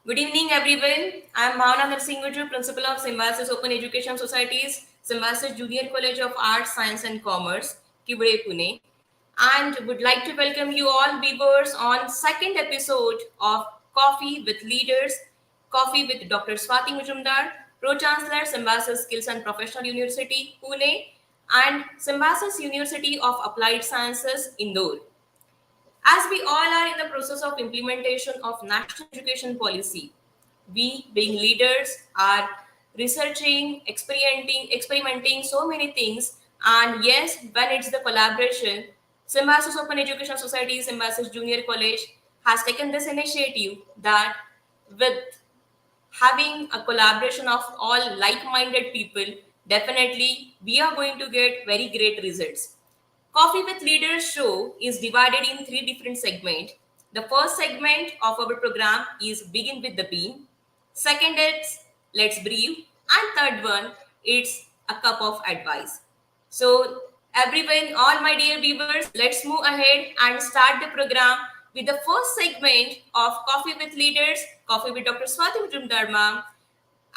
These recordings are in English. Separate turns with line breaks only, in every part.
Good evening, everyone. I am Bhavana Narsingh, Principal of Symbiosis Open Education Societies, Symbiosis Junior College of Arts, Science and Commerce, Kibre, Pune, and would like to welcome you all viewers on second episode of Coffee with Leaders, Coffee with Dr. Swati Mujumdar, Pro Chancellor, Symbiosis Skills and Professional University, Pune, and Symbiosis University of Applied Sciences, Indore. As we all are in the process of implementation of national education policy, we being leaders are researching, experimenting so many things. And yes, when it's the collaboration, Symbiosis Open Education Society, Symbiosis Junior College has taken this initiative that with having a collaboration of all like-minded people, definitely we are going to get very great results. Coffee with Leaders show is divided in three different segments. The first segment of our program is Begin with the Bean. Second is Let's Breathe. And third one, it's a cup of advice. So everyone, all my dear viewers, let's move ahead and start the program with the first segment of Coffee with Leaders, Coffee with Dr. Swati Mujumdar ma'am,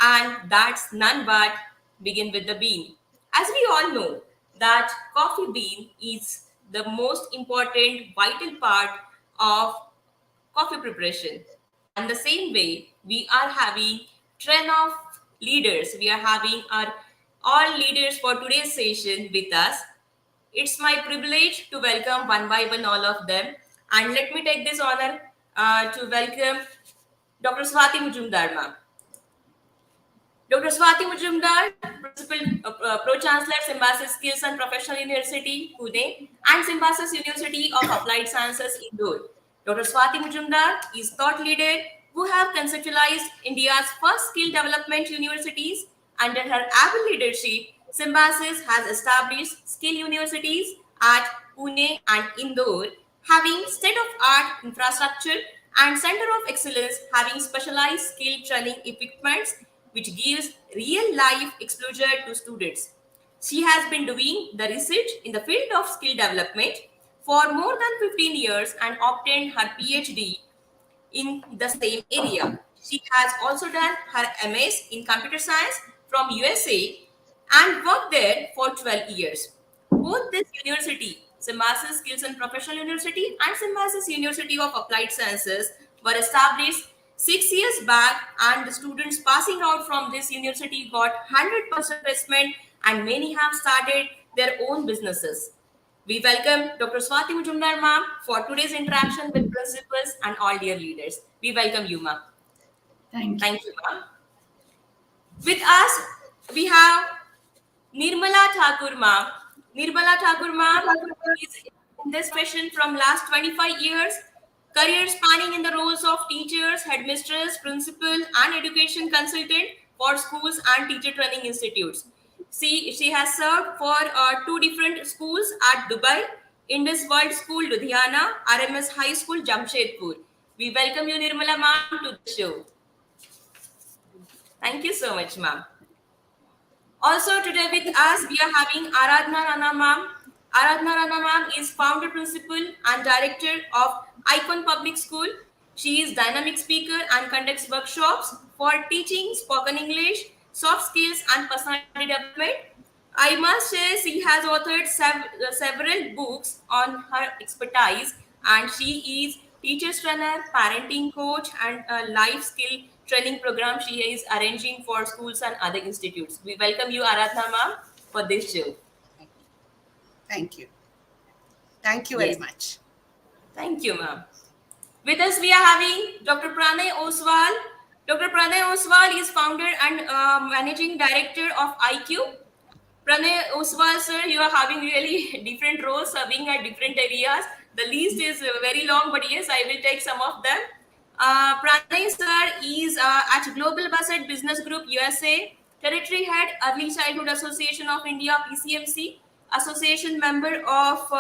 and that's none but Begin with the Bean. As we all know that coffee bean is the most important vital part of coffee preparation. And the same way we are having trend of leaders. We are having our all leaders for today's session with us. It's my privilege to welcome one by one all of them. And let me take this honor to welcome Dr. Swati Mujumdar ma'am. Dr. Swati Mujumdar, Principal Pro Chancellor, Symbiosis Skills and Professional University, Pune, and Symbiosis University of Applied Sciences, Indore. Dr. Swati Mujumdar is thought leader who have conceptualized India's first skill development universities. Under her able leadership, Symbiosis has established skill universities at Pune and Indore, having state-of-art infrastructure and center of excellence having specialized skill training equipments which gives real life exposure to students. She has been doing the research in the field of skill development for more than 15 years and obtained her PhD in the same area. She has also done her MS in computer science from USA and worked there for 12 years. Both this university, Symbiosis Skills and Professional University and Symbiosis University of Applied Sciences, were established 6 years back, and the students passing out from this university got 100% placement, and many have started their own businesses. We welcome Dr. Swati Mujumdar ma'am for today's interaction with principals and all dear leaders. We welcome you, ma'am.
Thank you.
Thank you, ma'am. With us, we have Nirmala Thakur ma'am. Nirmala Thakur ma'am is in this profession from last 25 years, career spanning in the roles of teachers, headmistress, principal, and education consultant for schools and teacher training institutes. She has served for two different schools at Dubai, Indus World School, Ludhiana, RMS High School, Jamshedpur. We welcome you, Nirmala ma'am, to the show. Thank you so much, ma'am. Also today with us, we are having Aradhna Rana ma'am. Aradhna Rana ma'am is founder, principal and director of Icon Public School. She is dynamic speaker and conducts workshops for teaching spoken English, soft skills and personality development. I must say she has authored several books on her expertise, and she is teacher's trainer, parenting coach, and a life skill training program she is arranging for schools and other institutes. We welcome you, Aradhna ma'am, for this show.
Thank you. Thank you
Yes.
very much.
Thank you, ma'am. With us, we are having Dr. Pranay Oswal. Dr. Pranay Oswal is founder and managing director of IQ. Pranay Oswal, sir, you are having really different roles serving at different areas. The list is very long, but yes, I will take some of them. Pranay, sir, is at Global Basset Business Group USA, Territory Head, Early Childhood Association of India, PCMC, Association member of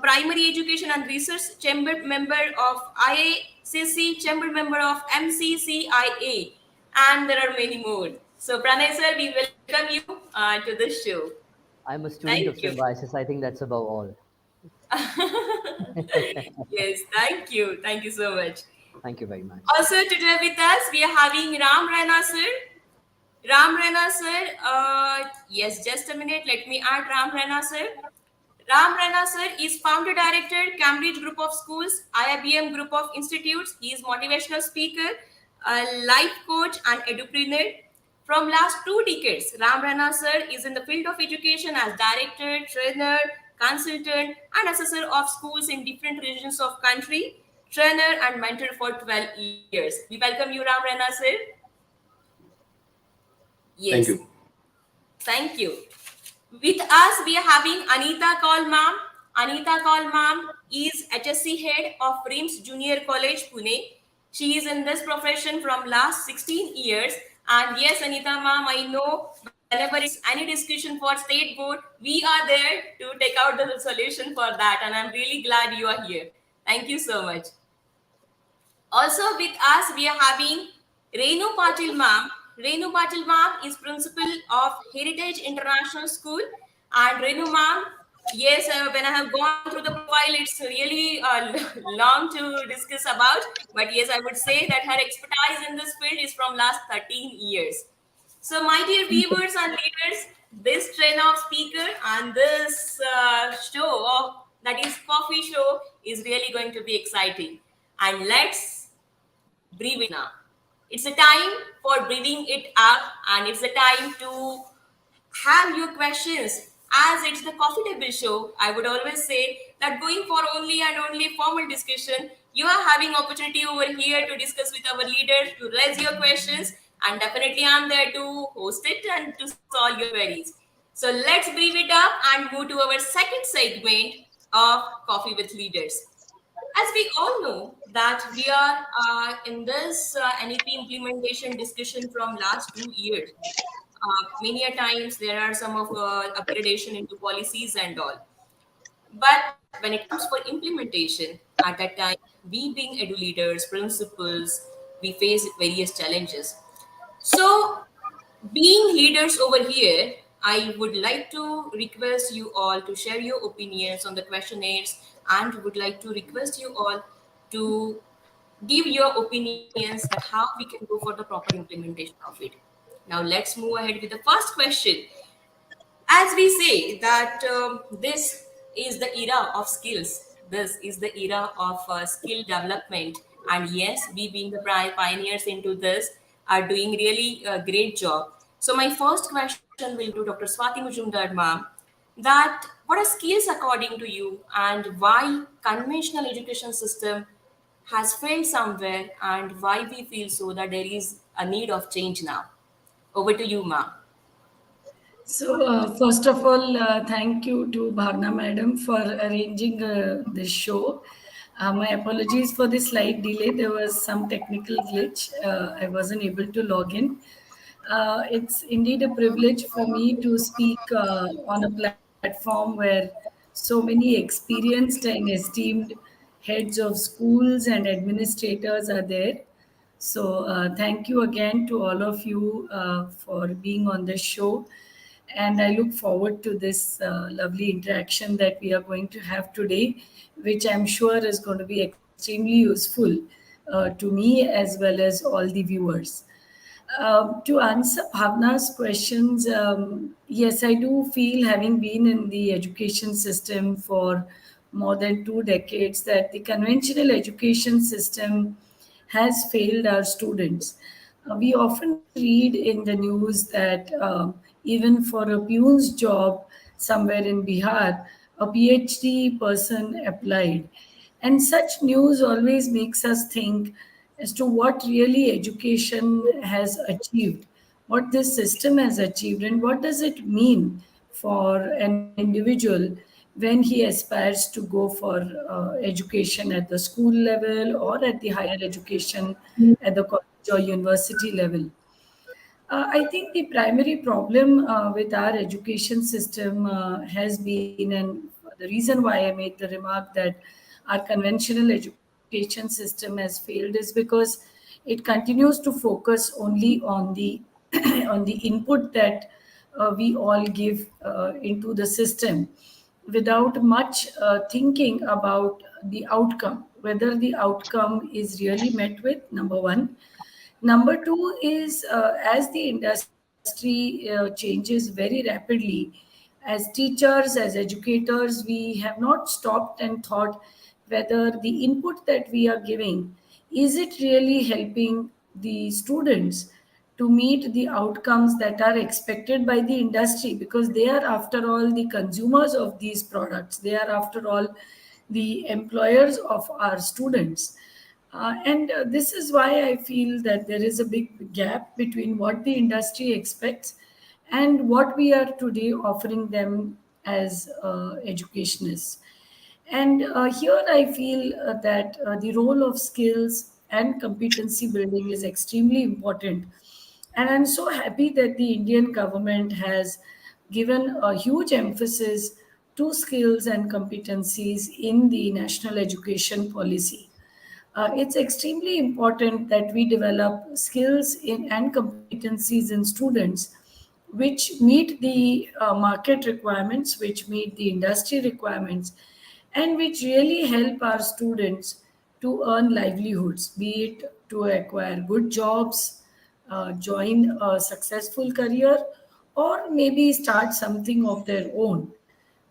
Primary Education and Research, Chamber member of IACC, Chamber member of MCCIA, and there are many more. So, Pranay, sir, we welcome you to this show.
I'm a student
Thank
of
you.
Symbiosis. I think that's above all.
Yes, thank you. Thank you so much.
Thank you very much.
Also today with us, we are having Ram Raina sir. Ram Raina sir, yes, just a minute. Let me add Ram Raina sir. Ram Raina sir is founder director, Cambridge Group of Schools, IIBM Group of Institutes. He is motivational speaker, a life coach, and edupreneur. From last 2 decades, Ram Raina sir is in the field of education as director, trainer, consultant, and assessor of schools in different regions of country, trainer and mentor for 12 years. We welcome you, Ram Raina sir. Yes.
Thank you.
Thank you. With us, we are having Anita Kaul ma'am. Anita Kaul ma'am is HSC head of RIMS Junior College, Pune. She is in this profession from last 16 years. And yes, Anita ma'am, I know whenever it's any discussion for state board, we are there to take out the solution for that. And I'm really glad you are here. Thank you so much. Also with us, we are having Renu Patil ma'am. Renu Patil ma'am is principal of Heritage International School. And Renu ma'am, yes, when I have gone through the profile, it's really long to discuss about. But yes, I would say that her expertise in this field is from last 13 years. So my dear viewers and readers, this train of speaker and this show, that is coffee show, is really going to be exciting. And let's breathe it now. It's a time for breathing it up, and it's a time to have your questions. As it's the coffee table show, I would always say that going for only and only formal discussion, you are having opportunity over here to discuss with our leaders, to raise your questions, and definitely I'm there to host it and to solve your queries. So let's breathe it up and move to our second segment of Coffee with Leaders. As we all know that we are in this NEP implementation discussion from last 2 years. Many a times there are some of upgradation into policies and all. But when it comes for implementation, at that time, we being edu leaders, principals, we face various challenges. So being leaders over here, I would like to request you all to share your opinions on the questionnaires and would like to request you all to give your opinions that how we can go for the proper implementation of it. Now let's move ahead with the first question. As we say that this is the era of skills, this is the era of skill development, and yes, we being the pioneers into this are doing really a great job. So my first question will to Dr. Swati Mujumdar ma'am, that what are skills according to you and why conventional education system has failed somewhere and why we feel so that there is a need of change now. Over to you, ma'am.
So, first of all, thank you to Bhavna Madam for arranging this show. My apologies for the slight delay. There was some technical glitch. I wasn't able to log in. It's indeed a privilege for me to speak on a platform where so many experienced and esteemed heads of schools and administrators are there. So, thank you again to all of you for being on the show. And I look forward to this lovely interaction that we are going to have today, which I'm sure is going to be extremely useful to me as well as all the viewers. To answer Bhavna's questions, yes, I do feel, having been in the education system for more than 2 decades, that the conventional education system has failed our students. We often read in the news that even for a peon's job somewhere in Bihar, a PhD person applied. And such news always makes us think as to what really education has achieved, what this system has achieved, and what does it mean for an individual when he aspires to go for education at the school level or at the higher education at the college or university level. I think the primary problem with our education system has been, and the reason why I made the remark that our conventional education system has failed is because it continues to focus only on the on the input that we all give into the system without much thinking about the outcome, whether the outcome is really met with, number one. Number two is as the industry changes very rapidly, as teachers, as educators, we have not stopped and thought whether the input that we are giving, is it really helping the students to meet the outcomes that are expected by the industry, because they are after all the consumers of these products, they are after all the employers of our students. And this is why I feel that there is a big gap between what the industry expects and what we are today offering them as educationists. And here I feel that the role of skills and competency building is extremely important. And I'm so happy that the Indian government has given a huge emphasis to skills and competencies in the national education policy. It's extremely important that we develop skills and competencies in students which meet the market requirements, which meet the industry requirements, and which really help our students to earn livelihoods, be it to acquire good jobs, join a successful career, or maybe start something of their own.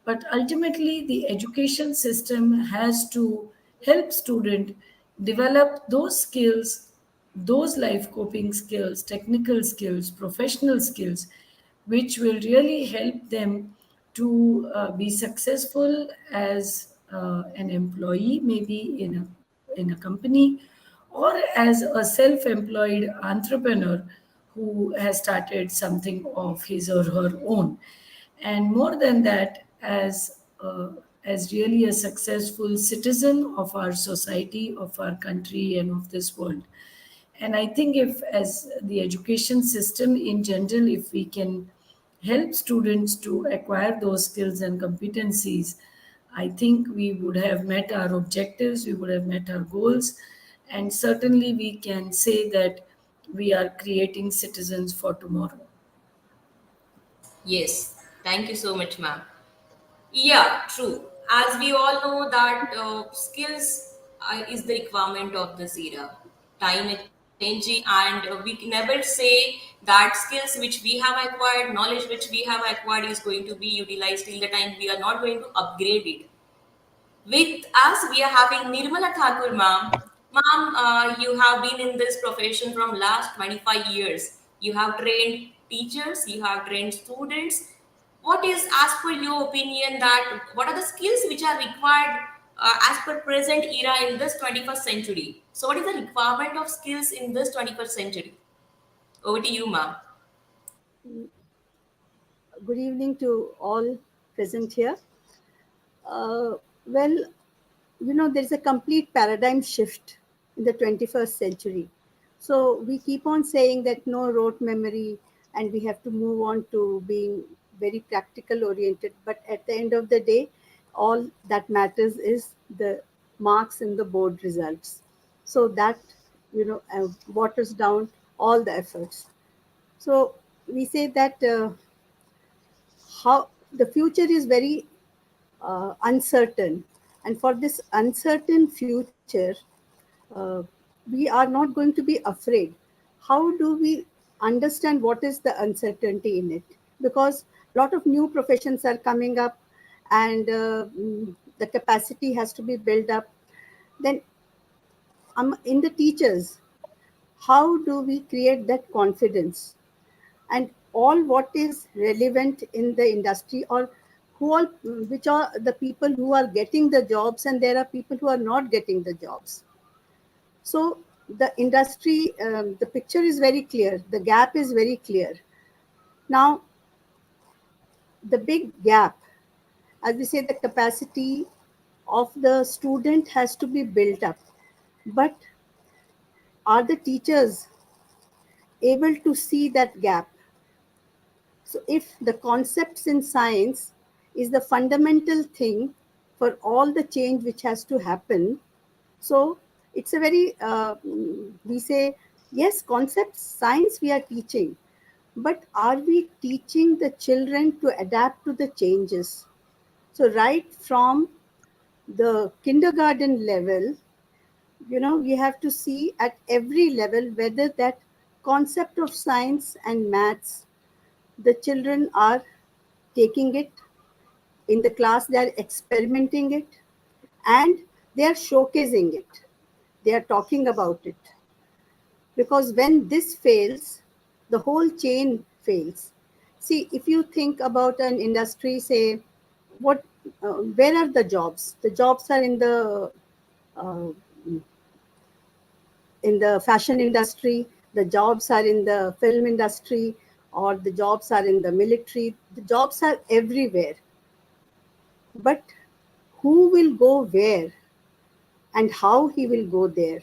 But ultimately, the education system has to help student develop those skills, those life coping skills, technical skills, professional skills, which will really help them to be successful as an employee, maybe in a company, or as a self-employed entrepreneur who has started something of his or her own. And more than that, as really a successful citizen of our society, of our country, and of this world. And I think if, as the education system in general, if we can help students to acquire those skills and competencies, I think we would have met our objectives, we would have met our goals, and certainly we can say that we are creating citizens for tomorrow.
Yes, thank you so much, ma'am. Yeah, true. As we all know that skills is the requirement of this era. Time is changing, and we can never say that skills which we have acquired, knowledge which we have acquired, is going to be utilized till the time we are not going to upgrade it. With us, we are having Nirmala Thakur, ma'am. Ma'am, you have been in this profession from last 25 years. You have trained teachers, you have trained students. What is, as per your opinion, that what are the skills which are required as per present era in this 21st century? So, what is the requirement of skills in this 21st century? Over to you, ma'am.
Good evening to all present here. Well, there's a complete paradigm shift in the 21st century. So we keep on saying that no rote memory, and we have to move on to being very practical oriented. But at the end of the day, all that matters is the marks in the board results. So that, waters down all the efforts. So we say that how the future is very uncertain, and for this uncertain future, uh, we are not going to be afraid. How do we understand what is the uncertainty in it? Because a lot of new professions are coming up, and the capacity has to be built up. Then in the teachers, how do we create that confidence? And all what is relevant in the industry, or which are the people who are getting the jobs, and there are people who are not getting the jobs. So the industry, the picture is very clear, the gap is very clear. Now the big gap, as we say, the capacity of the student has to be built up, but are the teachers able to see that gap? So if the concepts in science is the fundamental thing for all the change which has to happen, so it's a very, we say, yes, concepts, science we are teaching, but are we teaching the children to adapt to the changes? So right from the kindergarten level, we have to see at every level whether that concept of science and maths, the children are taking it in the class, they are experimenting it, and they are showcasing it. They are talking about it. Because when this fails, the whole chain fails. See, if you think about an industry, say, where are the jobs? The jobs are uh, in the fashion industry, the jobs are in the film industry, or the jobs are in the military. The jobs are everywhere. But who will go where and how he will go there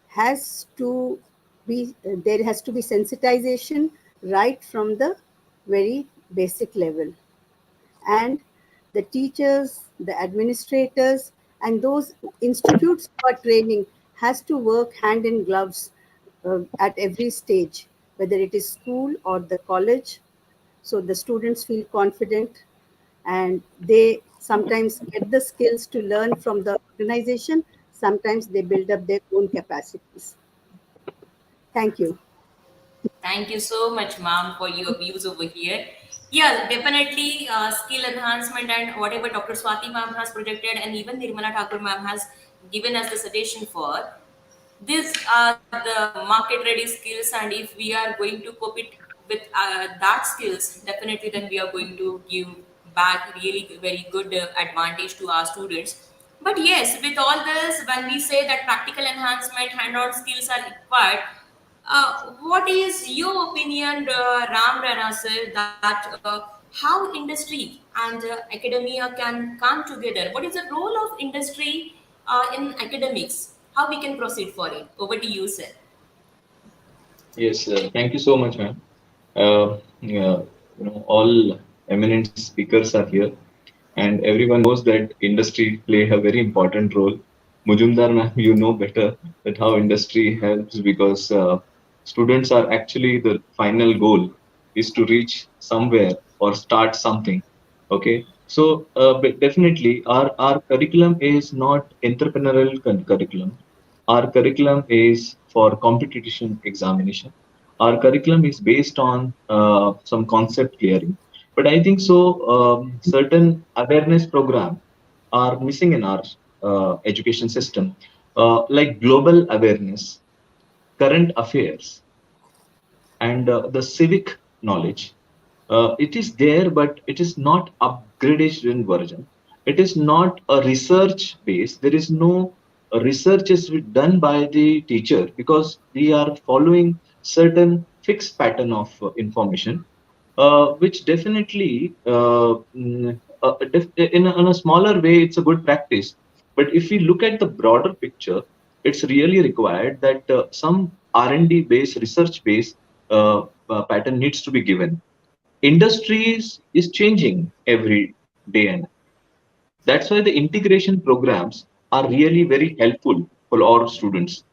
has to be, there has to be sensitization right from the very basic level. And the teachers, the administrators, and those institutes for training has to work hand in gloves at every stage, whether it is school or the college, so the students feel confident and they sometimes get the skills to learn from the organization. Sometimes they build up their own capacities. Thank you.
Thank you so much, ma'am, for your views over here. Yeah, definitely skill enhancement and whatever Dr. Swati ma'am has projected and even Nirmala Thakur ma'am has given us the suggestion for. These are the market ready skills, and if we are going to cope it with that skills, definitely then we are going to give back really very good advantage to our students. But yes, with all this, when we say that practical enhancement, hand-on skills are required, what is your opinion, Ram Rana sir, that how industry and academia can come together? What is the role of industry in academics? How we can proceed for it? Over to you, sir.
Yes, thank you so much, ma'am. Yeah, all eminent speakers are here, and everyone knows that industry play a very important role. Mujumdar, ma'am, you know better that how industry helps because students are actually the final goal is to reach somewhere or start something. Okay, so but definitely our curriculum is not entrepreneurial curriculum. Our curriculum is for competition examination. Our curriculum is based on some concept clearing. But I think so certain awareness program are missing in our education system, like global awareness, current affairs, and the civic knowledge. It is there, but it is not upgraded version. It is not a research base. There is no research is done by the teacher because we are following certain fixed pattern of information, which definitely in a smaller way it's a good practice. But if we look at the broader picture, it's really required that some R&D based, research based pattern needs to be given. Industries is changing every day, and that's why the integration programs are really very helpful for our students.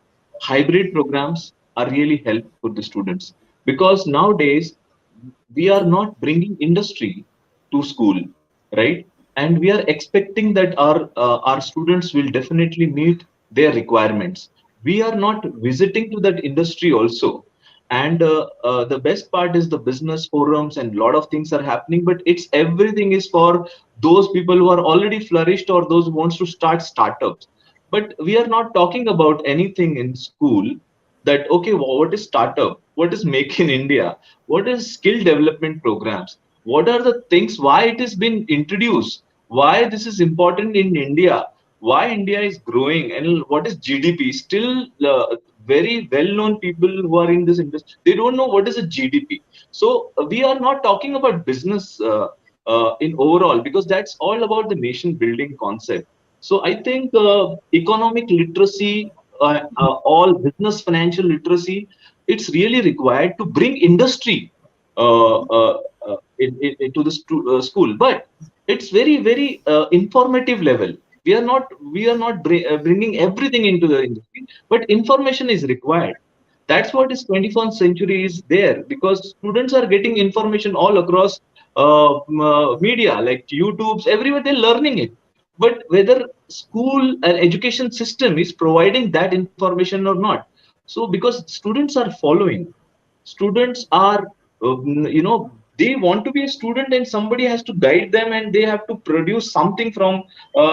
Hybrid programs are really helpful for the students because nowadays we are not bringing industry to school, right? And we are expecting that our students will definitely meet their requirements. We are not visiting to that industry also. And the best part is the business forums and a lot of things are happening, but it's everything is for those people who are already flourished or those who wants to start startups. But we are not talking about anything in school that, okay, what is startup? What is Make in India? What is skill development programs? What are the things, why it has been introduced? Why this is important in India? Why India is growing and what is GDP? Still, very well-known people who are in this industry, they don't know what is a GDP. So we are not talking about business in overall because that's all about the nation building concept. So I think economic literacy, all business financial literacy, it's really required to bring industry into the school. But it's very informative level. We are not bringing everything into the industry, but information is required. That's what is 21st century is there because students are getting information all across media like YouTube's everywhere they're learning it. but whether school and education system is providing that information or not. So because students are following, students are they want to be a student, and somebody has to guide them, and they have to produce something from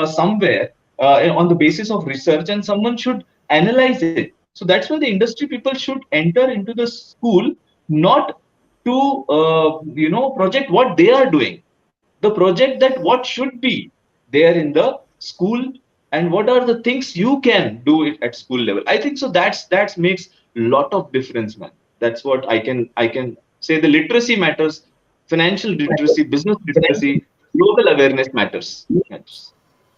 somewhere on the basis of research, and someone should analyze it. So that's why the industry people should enter into the school, not to project what they are doing, the project that what should be there in the school, and what are the things you can do it at school level. I think so that makes lot of difference, man. That's what I can say. The literacy matters, financial literacy, business literacy, global awareness matters.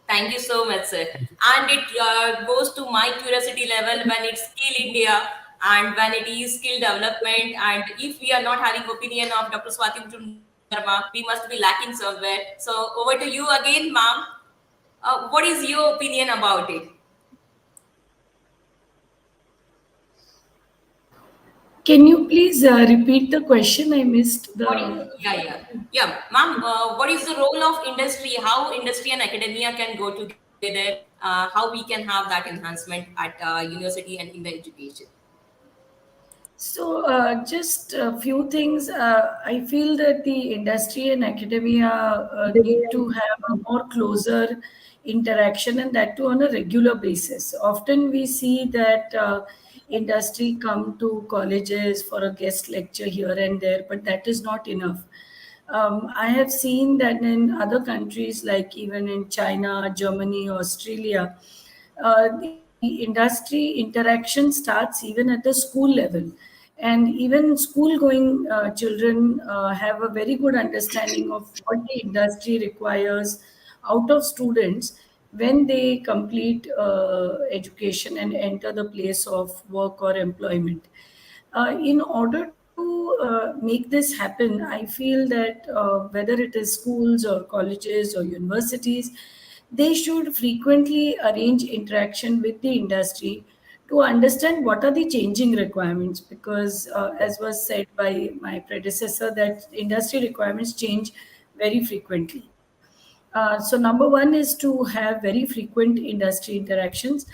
Thank you so much, sir. And it goes to my curiosity level when it's skill India and when it is skill development. And if we are not having opinion of Dr. Swati Sharma, we must be lacking somewhere. So over to you again, ma'am. What is your opinion about it?
Can you please repeat the question? I missed the.
Yeah, ma'am. What is the role of industry? How industry and academia can go together? How we can have that enhancement at university and in the education?
So, just a few things. I feel that the industry and academia need to have a more closer interaction, and that too on a regular basis. Often we see that industry come to colleges for a guest lecture here and there, but that is not enough. I have seen that in other countries, like even in China, Germany, Australia, the industry interaction starts even at the school level. And even school going children have a very good understanding of what the industry requires out of students when they complete education and enter the place of work or employment. In order to make this happen, I feel that whether it is schools or colleges or universities, they should frequently arrange interaction with the industry to understand what are the changing requirements, because as was said by my predecessor, that industry requirements change very frequently. So number one is to have very frequent industry interactions.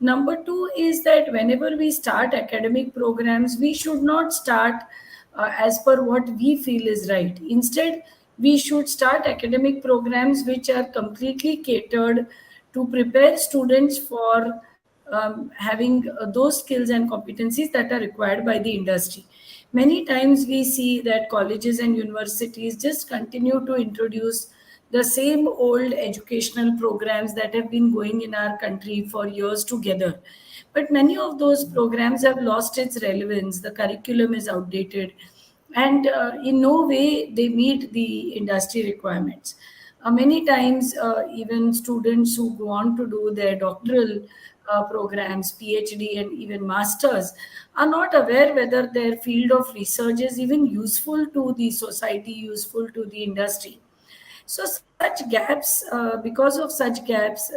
Number two is that whenever we start academic programs, we should not start as per what we feel is right. Instead, we should start academic programs which are completely catered to prepare students for having those skills and competencies that are required by the industry. Many times we see that colleges and universities just continue to introduce the same old educational programs that have been going in our country for years together. But many of those programs have lost its relevance. The curriculum is outdated, and in no way they meet the industry requirements. Many times, even students who go on to do their doctoral programs, PhD, and even masters, are not aware whether their field of research is even useful to the society, useful to the industry. So such gaps, because of such gaps,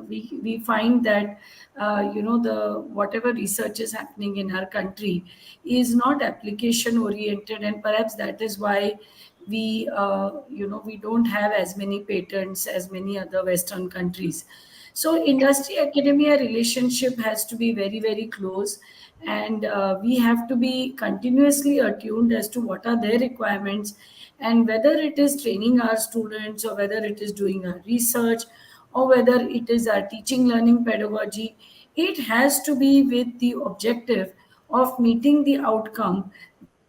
we find that the whatever research is happening in our country is not application oriented, and perhaps that is why we we don't have as many patents as many other Western countries. So industry academia relationship has to be very, very close, and we have to be continuously attuned as to what are their requirements, and whether it is training our students, or whether it is doing our research, or whether it is our teaching learning pedagogy, it has to be with the objective of meeting the outcome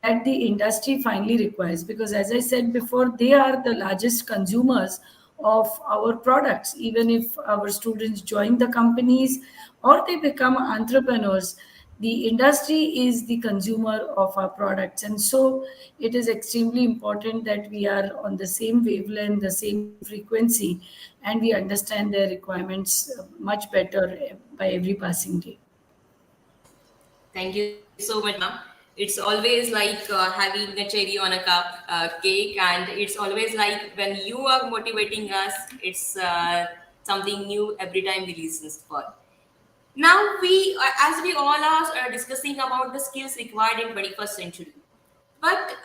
that the industry finally requires. Because as I said before, they are the largest consumers of our products. Even if our students join the companies or they become entrepreneurs, the industry is the consumer of our products. And so it is extremely important that we are on the same wavelength, the same frequency, and we understand their requirements much better by every passing day.
Thank you so much, ma'am. It's always like having a cherry on a cup cake, and it's always like when you are motivating us, it's something new every time we listen for. Now as we all are discussing about the skills required in 21st century, but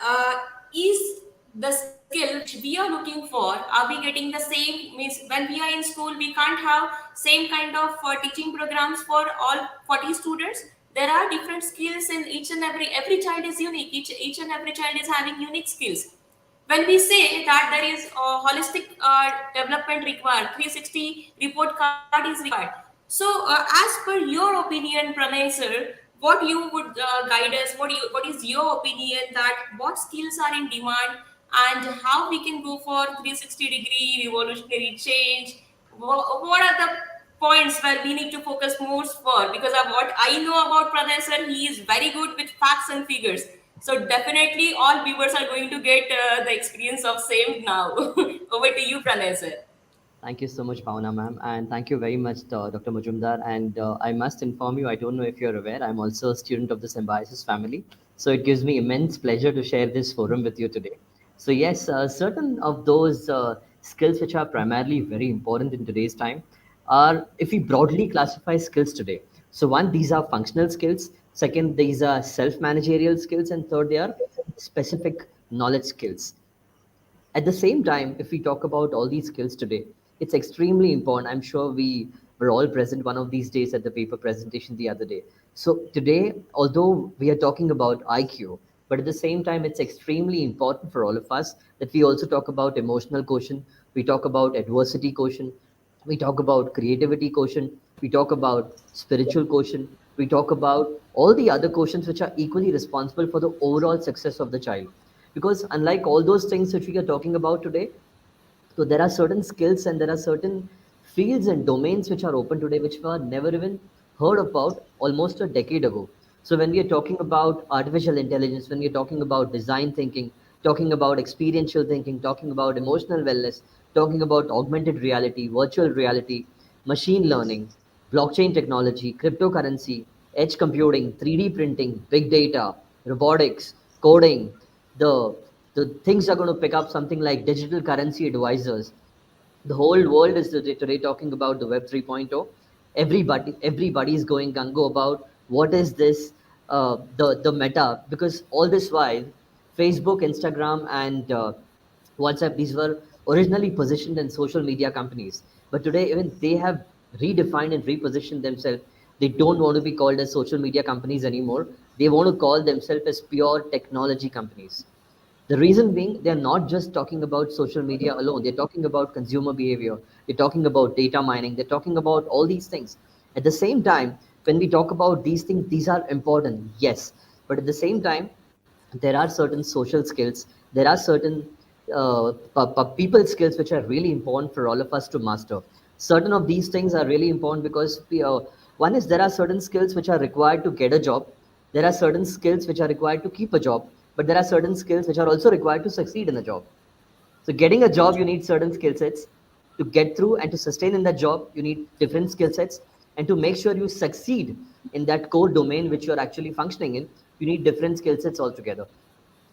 is the skill which we are looking for, are we getting the same? Means when we are in school, we can't have same kind of teaching programs for all 40 students. There are different skills in each and every child is unique. Each and every child is having unique skills. When we say that there is a holistic development required, 360 report card is required. So, as per your opinion, Pranay sir, what you would guide us? What is your opinion that what skills are in demand and how we can go for 360-degree revolutionary change? What are the points where we need to focus most for? Because of what I know about Pranay sir, he is very good with facts and figures. So definitely all viewers are going to get the experience of same now. Over to you, Pranay sir.
Thank you so much, Pawana ma'am, and thank you very much, Dr. Majumdar. And I must inform you, I don't know if you're aware, I'm also a student of the Symbiosis family. So it gives me immense pleasure to share this forum with you today. So yes, certain of those skills which are primarily very important in today's time are, if we broadly classify skills today. So one, these are functional skills. Second, these are self-managerial skills. And third, they are specific knowledge skills. At the same time, if we talk about all these skills today, it's extremely important. I'm sure we were all present one of these days at the paper presentation the other day. So today, although we are talking about IQ, but at the same time, it's extremely important for all of us that we also talk about emotional quotient, we talk about adversity quotient, we talk about creativity quotient, we talk about spiritual quotient, we talk about all the other quotients which are equally responsible for the overall success of the child. Because unlike all those things which we are talking about today, so there are certain skills and there are certain fields and domains which are open today which were never even heard about almost a decade ago. So when we are talking about artificial intelligence, when we are talking about design thinking, talking about experiential thinking, talking about emotional wellness, talking about augmented reality, virtual reality, machine learning, blockchain technology, cryptocurrency, edge computing, 3D printing, big data, robotics, coding, the the things are going to pick up something like digital currency advisors. The whole world is today talking about the web 3.0. Everybody is going gung about what is this, the meta, because all this while Facebook, Instagram, and WhatsApp, these were originally positioned in social media companies, but today even they have redefined and repositioned themselves. They don't want to be called as social media companies anymore. They want to call themselves as pure technology companies. The reason being, they're not just talking about social media alone. They're talking about consumer behavior. They're talking about data mining. They're talking about all these things. At the same time, when we talk about these things, these are important, yes. But at the same time, there are certain social skills. There are certain people skills which are really important for all of us to master. Certain of these things are really important because one is, there are certain skills which are required to get a job. There are certain skills which are required to keep a job, but there are certain skills which are also required to succeed in a job. So getting a job, you need certain skill sets. To get through and to sustain in that job, you need different skill sets. And to make sure you succeed in that core domain which you're actually functioning in, you need different skill sets altogether.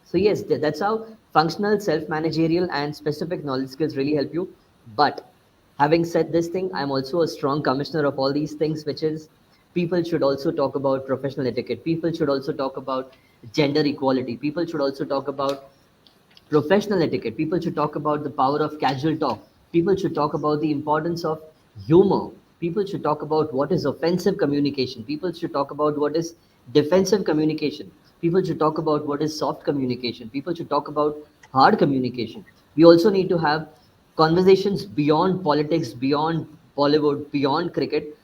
So yes, that's how functional, self-managerial, and specific knowledge skills really help you. But having said this thing, I'm also a strong commissioner of all these things, which is people should also talk about professional etiquette. People should also talk about gender equality. People should also talk about professional etiquette. People should talk about the power of casual talk. People should talk about the importance of humor. People should talk about what is offensive communication. People should talk about what is defensive communication. People should talk about what is soft communication. People should talk about hard communication. We also need to have conversations beyond politics, beyond Bollywood, beyond cricket,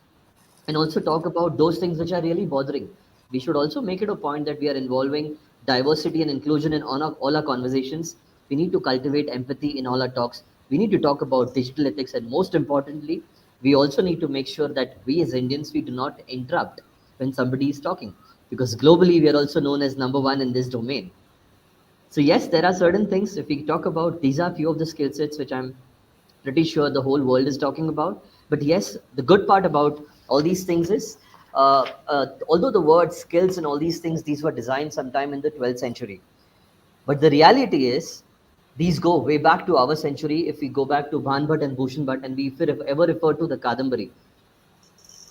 and also talk about those things which are really bothering. We should also make it a point that we are involving diversity and inclusion in all our conversations. We need to cultivate empathy in all our talks. We need to talk about digital ethics, and most importantly, we also need to make sure that we as Indians, we do not interrupt when somebody is talking, because globally we are also known as number one in this domain. So yes, there are certain things, if we talk about, these are few of the skill sets which I'm pretty sure the whole world is talking about. But yes, the good part about all these things is, although the word skills and all these things, these were designed sometime in the 12th century. But the reality is, these go way back to our century. If we go back to Bhanbhat and Bhushan Bhatt, and we ever refer to the Kadambari,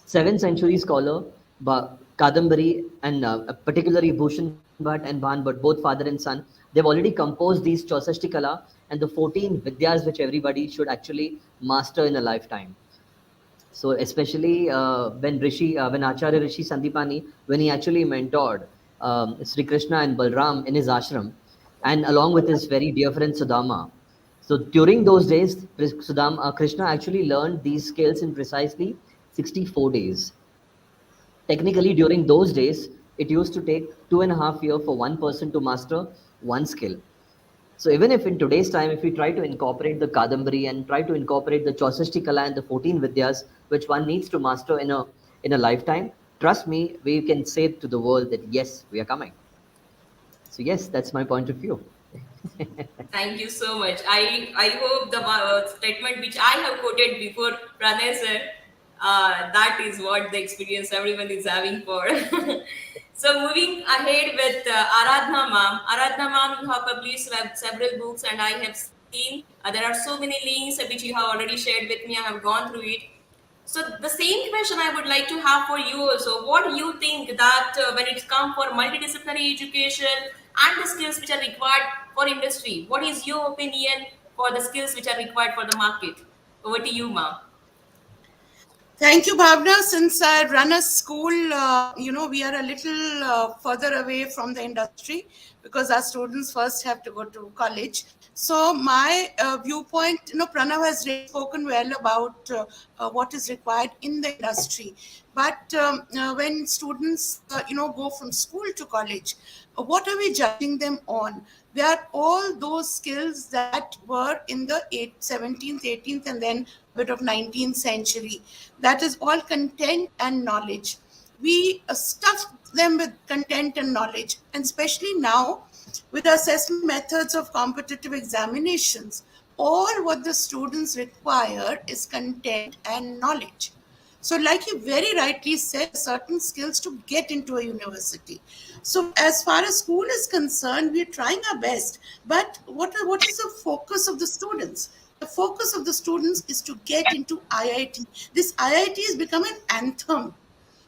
7th century scholar Kadambari, and particularly Bhushan Bhatt and Bhan Bhatt, both father and son, they've already composed these 64 Kala and the 14 Vidyas which everybody should actually master in a lifetime. So especially when Acharya Rishi Sandipani, when he actually mentored Sri Krishna and Balram in his ashram, and along with his very dear friend Sudama. So during those days, Krishna actually learned these skills in precisely 64 days. Technically, during those days, it used to take 2.5 years for one person to master one skill. So even if in today's time, if we try to incorporate the Kadambari and try to incorporate the 64 Kala and the 14 Vidyas, which one needs to master in a lifetime, trust me, we can say to the world that yes, we are coming. So yes, that's my point of view.
Thank you so much. I hope the statement which I have quoted before, Pranay sir, that is what the experience everyone is having for. So moving ahead with Aradhna ma'am. Aradhna ma'am, you have published several books and I have seen there are so many links which you have already shared with me. I have gone through it. So the same question I would like to have for you also. What do you think that when it comes for multidisciplinary education and the skills which are required for industry, what is your opinion for the skills which are required for the market? Over to you, ma'am.
Thank you, Bhavna. Since I run a school, we are a little further away from the industry because our students first have to go to college. So my viewpoint, Pranav has really spoken well about what is required in the industry. But when students, go from school to college, what are we judging them on? They are all those skills that were in the 17th, 18th, and then bit of 19th century. That is all content and knowledge. We stuff them with content and knowledge, and especially now with the assessment methods of competitive examinations, all what the students require is content and knowledge. So like you very rightly said, certain skills to get into a university. So as far as school is concerned, we're trying our best. But what is the focus of the students? The focus of the students is to get into IIT. This IIT has become an anthem,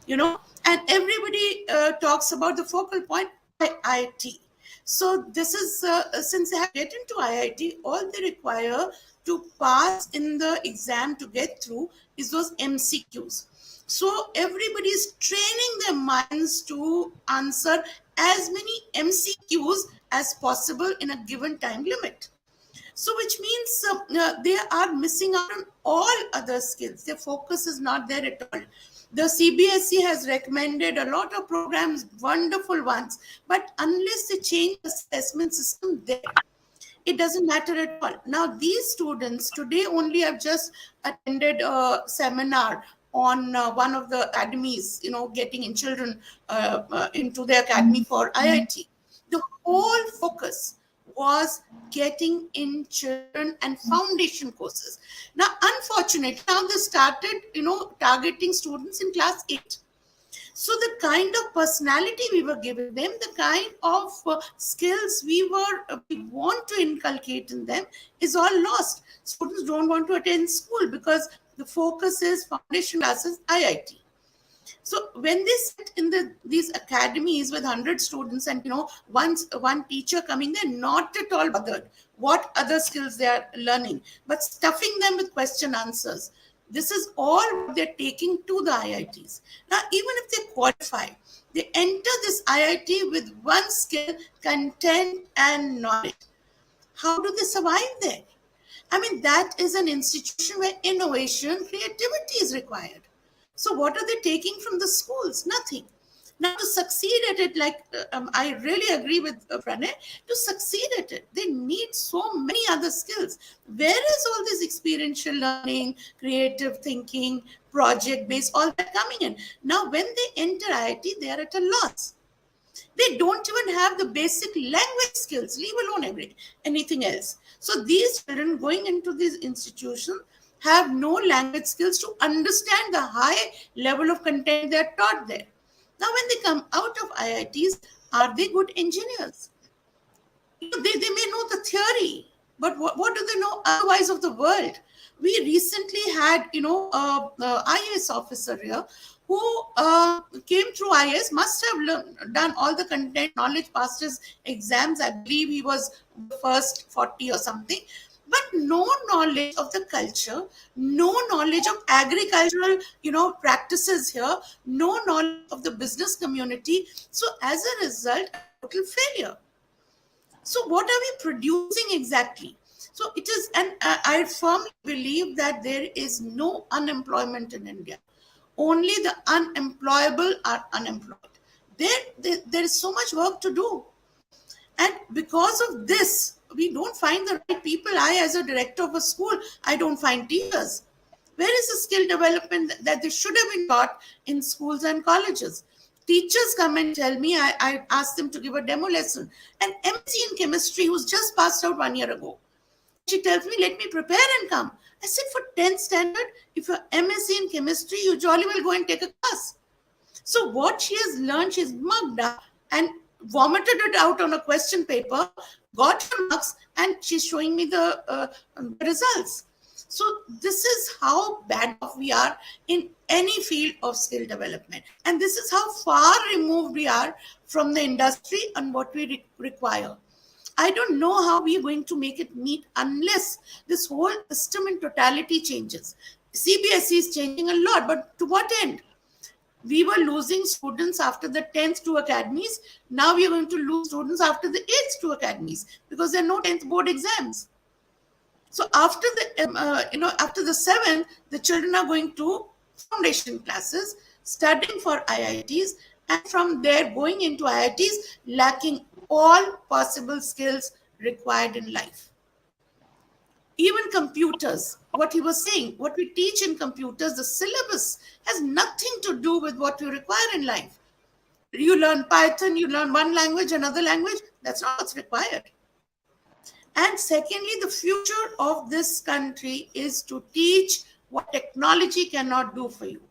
and everybody talks about the focal point, IIT. So this is, since they have get into IIT, all they require to pass in the exam to get through is those MCQs. So everybody is training their minds to answer as many MCQs as possible in a given time limit. So which means they are missing out on all other skills. Their focus is not there at all. The CBSE has recommended a lot of programs, wonderful ones, but unless they change the assessment system there, it doesn't matter at all. Now, these students today only have just attended a seminar on one of the academies, getting in children into the academy for IIT. The whole focus was getting in children and foundation courses. Now, unfortunately, now they started, targeting students in class 8. So the kind of personality we were giving them, the kind of skills we want to inculcate in them is all lost. Students don't want to attend school because the focus is foundation classes, IIT. So when they sit in these academies with 100 students and one teacher coming, they're not at all bothered what other skills they are learning, but stuffing them with question answers. This is all they're taking to the IITs. Now, even if they qualify, they enter this IIT with one skill, content and knowledge. How do they survive there? I mean, that is an institution where innovation, creativity is required. So what are they taking from the schools? Nothing. Now to succeed at it, like I really agree with Pranay, to succeed at it, they need so many other skills. Where is all this experiential learning, creative thinking, project-based, all that coming in? Now when they enter IIT, they are at a loss. They don't even have the basic language skills, leave alone anything else. So these children going into these institutions have no language skills to understand the high level of content they are taught there. Now, when they come out of IITs, are they good engineers? They may know the theory, but what do they know otherwise of the world? We recently had, a IAS officer here who came through IS must have done all the content knowledge, passed his exams. I believe he was the first 40 or something, but no knowledge of the culture, no knowledge of agricultural, practices here, no knowledge of the business community. So as a result, total failure. So what are we producing exactly? So it is, and I firmly believe that there is no unemployment in India. Only the unemployable are unemployed. There is so much work to do. And because of this, we don't find the right people. I, as a director of a school, I don't find teachers. Where is the skill development that they should have been taught in schools and colleges? Teachers come and tell me, I ask them to give a demo lesson. An MC in chemistry who's just passed out 1 year ago. She tells me, let me prepare and come. I said, for 10th standard, if you're MSc in chemistry, you jolly well go and take a class. So what she has learned, she's mugged up and vomited it out on a question paper, got her marks, and she's showing me the results. So this is how bad off we are in any field of skill development. And this is how far removed we are from the industry and what we require. I don't know how we are going to make it meet unless this whole system in totality changes. CBSE is changing a lot, but to what end? We were losing students after the 10th to academies. Now we are going to lose students after the 8th to academies because there are no 10th board exams. So after the after the 7th, the children are going to foundation classes, studying for IITs, and from there going into IITs, lacking all possible skills required in life. Even computers, what he was saying, what we teach in computers, the syllabus has nothing to do with what you require in life. You learn Python, you learn one language, another language, that's not what's required. And secondly, the future of this country is to teach what technology cannot do for you.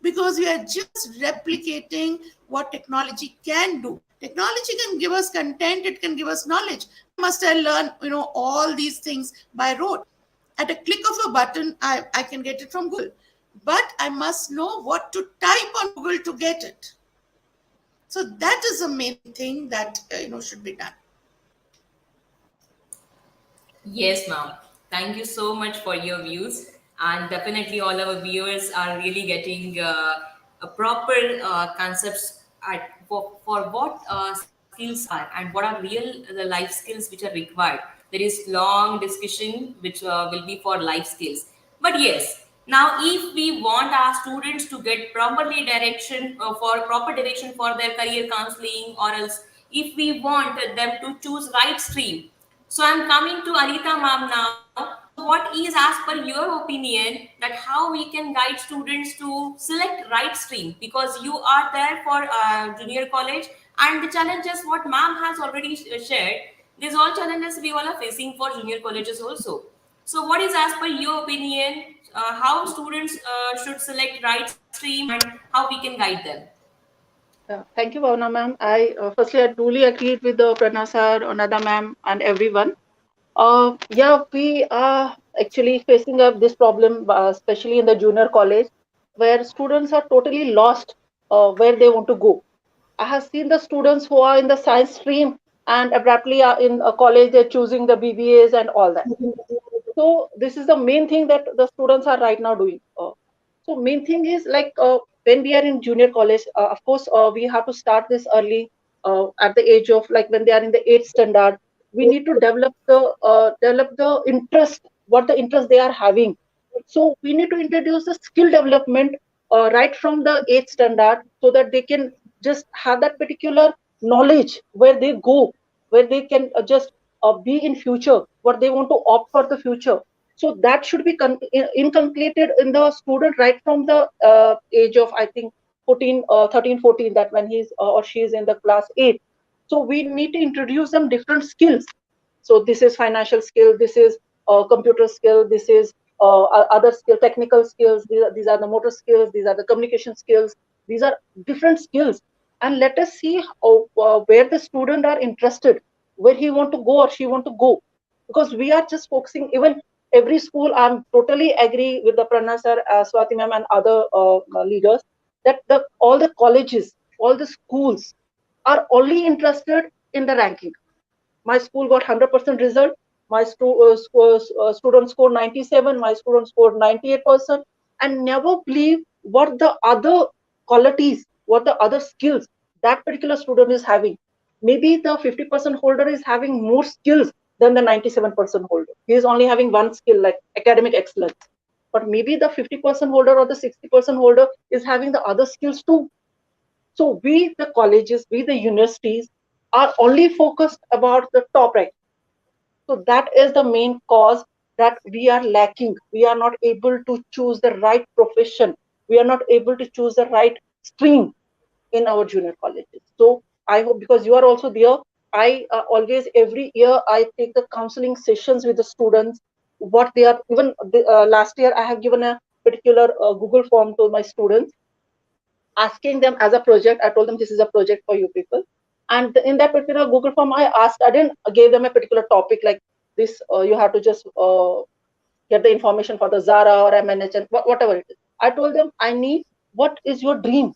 Because we are just replicating what technology can do. Technology can give us content, it can give us knowledge. Must I learn, all these things by rote? At a click of a button, I can get it from Google. But I must know what to type on Google to get it. So that is the main thing that should be done.
Yes, ma'am. Thank you so much for your views. And definitely, all our viewers are really getting a proper concepts for what skills are and what are the life skills which are required. There is long discussion which will be for life skills. But yes, now if we want our students to get properly direction for proper direction for their career counseling, or else if we want them to choose right stream, so I'm coming to Anita ma'am now. What is, as per your opinion, that how we can guide students to select right stream? Because you are there for junior college, and the challenges what ma'am has already shared, these all challenges we all are facing for junior colleges also. So what is, as per your opinion, how students should select right stream and how we can guide them?
Thank you, Bhavna ma'am. Firstly, I truly agreed with the Prana sir, Anada ma'am, and everyone. Yeah, we are actually facing up this problem, especially in the junior college, where students are totally lost where they want to go. I have seen the students who are in the science stream and abruptly are in a college, they're choosing the BBAs and all that. So this is the main thing that the students are right now doing. So main thing is like when we are in junior college, of course, we have to start this early at the age of like when they are in the 8th standard. We need to develop the interest, what the interest they are having. So we need to introduce the skill development right from the 8th standard so that they can just have that particular knowledge where they go, where they can just be in future, what they want to opt for the future. So that should be inculcated in the student right from the age of, I think, 13, 14, that when he's or she is in the class 8. So we need to introduce them different skills. So this is financial skill, this is computer skill, this is other skill, technical skills, these are the motor skills, these are the communication skills, these are different skills. And let us see where the student are interested, where he want to go or she want to go. Because we are just focusing, even every school, I'm totally agree with the Prana sir, Swati ma'am and other leaders, that all the colleges, all the schools are only interested in the ranking. My school got 100% result. My student scored 97. My student scored 98%, and never believe what the other qualities, what the other skills that particular student is having. Maybe the 50% holder is having more skills than the 97% holder. He is only having one skill, like academic excellence. But maybe the 50% holder or the 60% holder is having the other skills too. So we, the colleges, we, the universities, are only focused about the top rank. So that is the main cause that we are lacking. We are not able to choose the right profession. We are not able to choose the right stream in our junior colleges. So I hope, because you are also there, I always, every year, I take the counseling sessions with the students. What they are, even last year, I have given a particular Google form to my students, asking them as a project. I told them this is a project for you people. And in that particular Google form, I didn't give them a particular topic like this. You have to just get the information for the Zara or MNH, whatever it is. I told them, I need, what is your dream?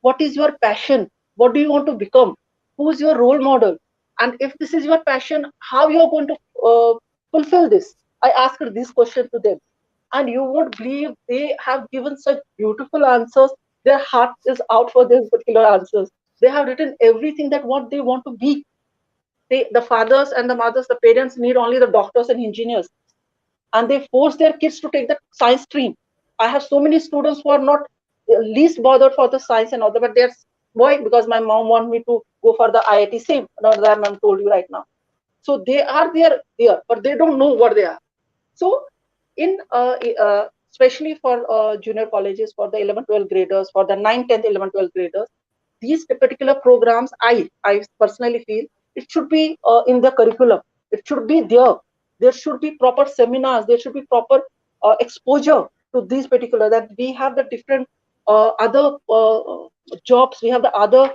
What is your passion? What do you want to become? Who's your role model? And if this is your passion, how you are going to fulfill this? I asked this question to them. And you won't believe they have given such beautiful answers. Their heart is out for these particular answers. They have written everything that what they want to be. The fathers and the mothers, the parents need only the doctors and engineers. And they force their kids to take the science stream. I have so many students who are not least bothered for the science and all that, but they're, why? Because my mom wants me to go for the IIT same. Not that I'm told you right now. So they are there, but they don't know what they are. So in especially for junior colleges, for the 11, 12 graders, for the 9, 10, 11, 12 graders, these particular programs, I personally feel it should be in the curriculum. It should be there. There should be proper seminars. There should be proper exposure to these particular, that we have the different other jobs. We have the other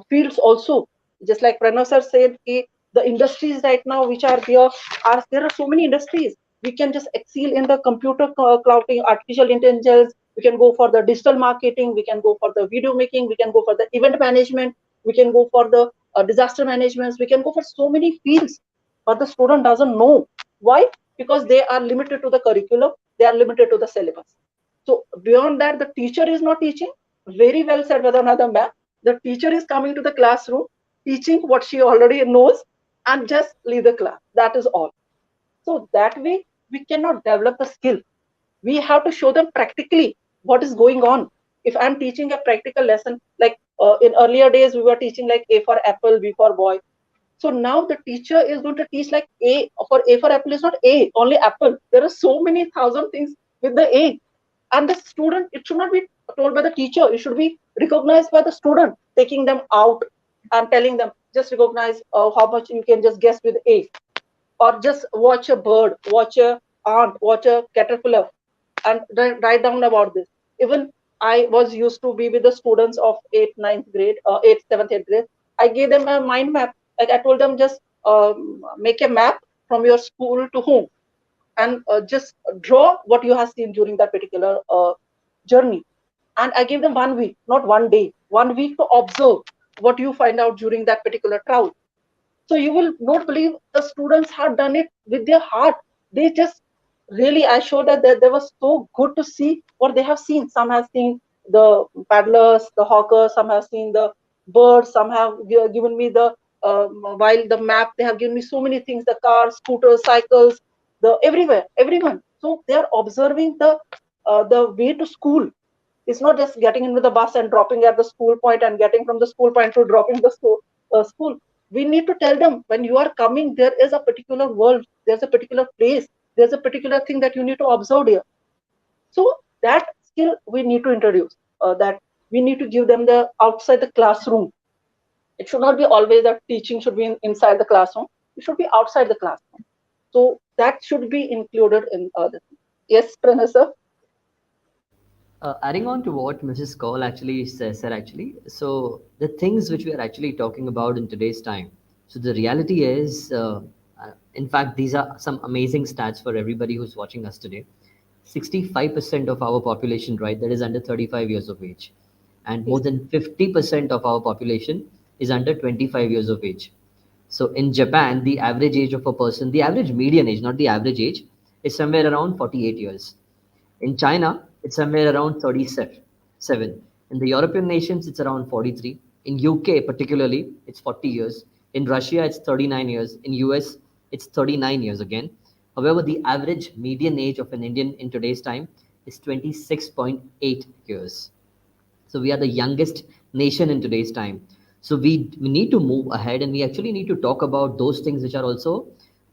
fields also. Just like Pranav sir said, the industries right now which are there are so many industries. We can just excel in the computer clouding, artificial intelligence. We can go for the digital marketing. We can go for the video making. We can go for the event management. We can go for the disaster management. We can go for so many fields, but the student doesn't know. Why? Because they are limited to the curriculum. They are limited to the syllabus. So beyond that, the teacher is not teaching. Very well said, Vadanatha ma'am. The teacher is coming to the classroom, teaching what she already knows, and just leave the class. That is all. So that way, we cannot develop the skill. We have to show them practically what is going on. If I'm teaching a practical lesson, like in earlier days, we were teaching like A for apple, B for boy. So now the teacher is going to teach like A for apple is not A, only apple. There are so many thousand things with the A. And the student, it should not be told by the teacher. It should be recognized by the student, taking them out and telling them, just recognize how much you can just guess with A. Or just watch a bird, watch a ant, watch a caterpillar, and write down about this. Even I was used to be with the students of 8th, 9th grade, 8th, 7th, 8th grade. I gave them a mind map. Like I told them, just make a map from your school to home, and just draw what you have seen during that particular journey. And I gave them 1 week, not 1 day, 1 week to observe what you find out during that particular travel. So you will not believe the students have done it with their heart. They just really, I showed that they were so good to see what they have seen. Some have seen the paddlers, the hawkers, some have seen the birds, some have given me the, while the map, they have given me so many things, the cars, scooters, cycles, the everywhere, everyone. So they are observing the way to school. It's not just getting into the bus and dropping at the school point and getting from the school point to dropping the school. We need to tell them, when you are coming, there is a particular world, there's a particular place, there's a particular thing that you need to observe here. So that skill we need to introduce, that we need to give them the outside the classroom. It should not be always that teaching should be inside the classroom. It should be outside the classroom. So that should be included in the thing. Yes, Pranav sir?
Adding on to what Mrs. Kaul actually said, so the things which we are actually talking about in today's time. So the reality is, in fact, these are some amazing stats for everybody who's watching us today. 65% of our population, right, that is under 35 years of age. And more than 50% of our population is under 25 years of age. So in Japan, the average age of a person, the average median age, not the average age, is somewhere around 48 years. In China, it's somewhere around 37. In the European nations, it's around 43. In UK, particularly, it's 40 years. In Russia, it's 39 years. In US, it's 39 years again. However, the average median age of an Indian in today's time is 26.8 years. So we are the youngest nation in today's time. So we need to move ahead, and we actually need to talk about those things which are also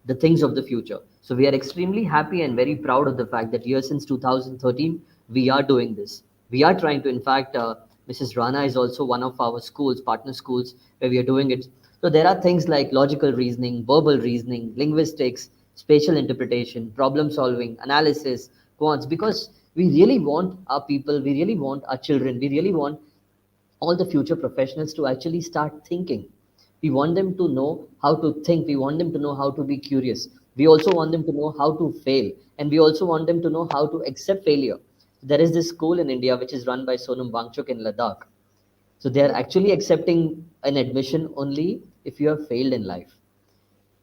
the things of the future. So we are extremely happy and very proud of the fact that here since 2013, we are doing this. We are trying to, in fact, Mrs. Rana is also one of our schools, partner schools, where we are doing it. So there are things like logical reasoning, verbal reasoning, linguistics, spatial interpretation, problem solving, analysis, quants, because we really want our people, we really want our children, we really want all the future professionals to actually start thinking. We want them to know how to think. We want them to know how to be curious. We also want them to know how to fail. And we also want them to know how to accept failure. There is this school in India which is run by Sonam Wangchuk in Ladakh. So they are actually accepting an admission only if you have failed in life.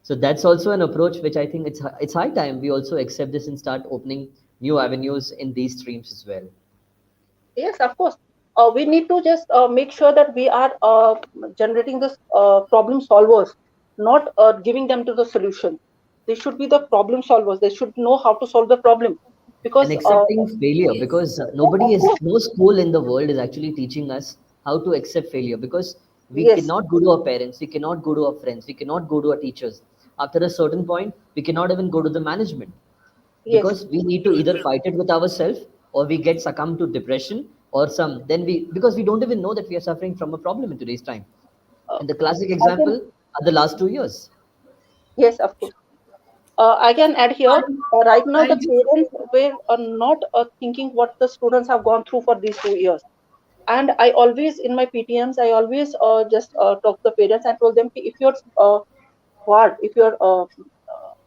So that's also an approach which I think it's high time we also accept this and start opening new avenues in these streams as well.
Yes, of course. We need to just make sure that we are generating this problem solvers, not giving them to the solution. They should be the problem solvers. They should know how to solve the problem. Because
And accepting failure, because
course.
no school in the world is actually teaching us how to accept failure, because we
Yes,
cannot go to our parents, we cannot go to our friends, we cannot go to our teachers. After a certain point, we cannot even go to the management,
yes,
because we need to either fight it with ourselves, or we get succumbed to depression, or some then we, because we don't even know that we are suffering from a problem in today's time.
uh,
And the classic
I can,
example are the last 2 years.
yes, of course. I can add here. Right now,
I
the
just
parents were not thinking what the students have gone through for these 2 years. And I always, in my PTMs, I always just talk to the parents and told them, if your if your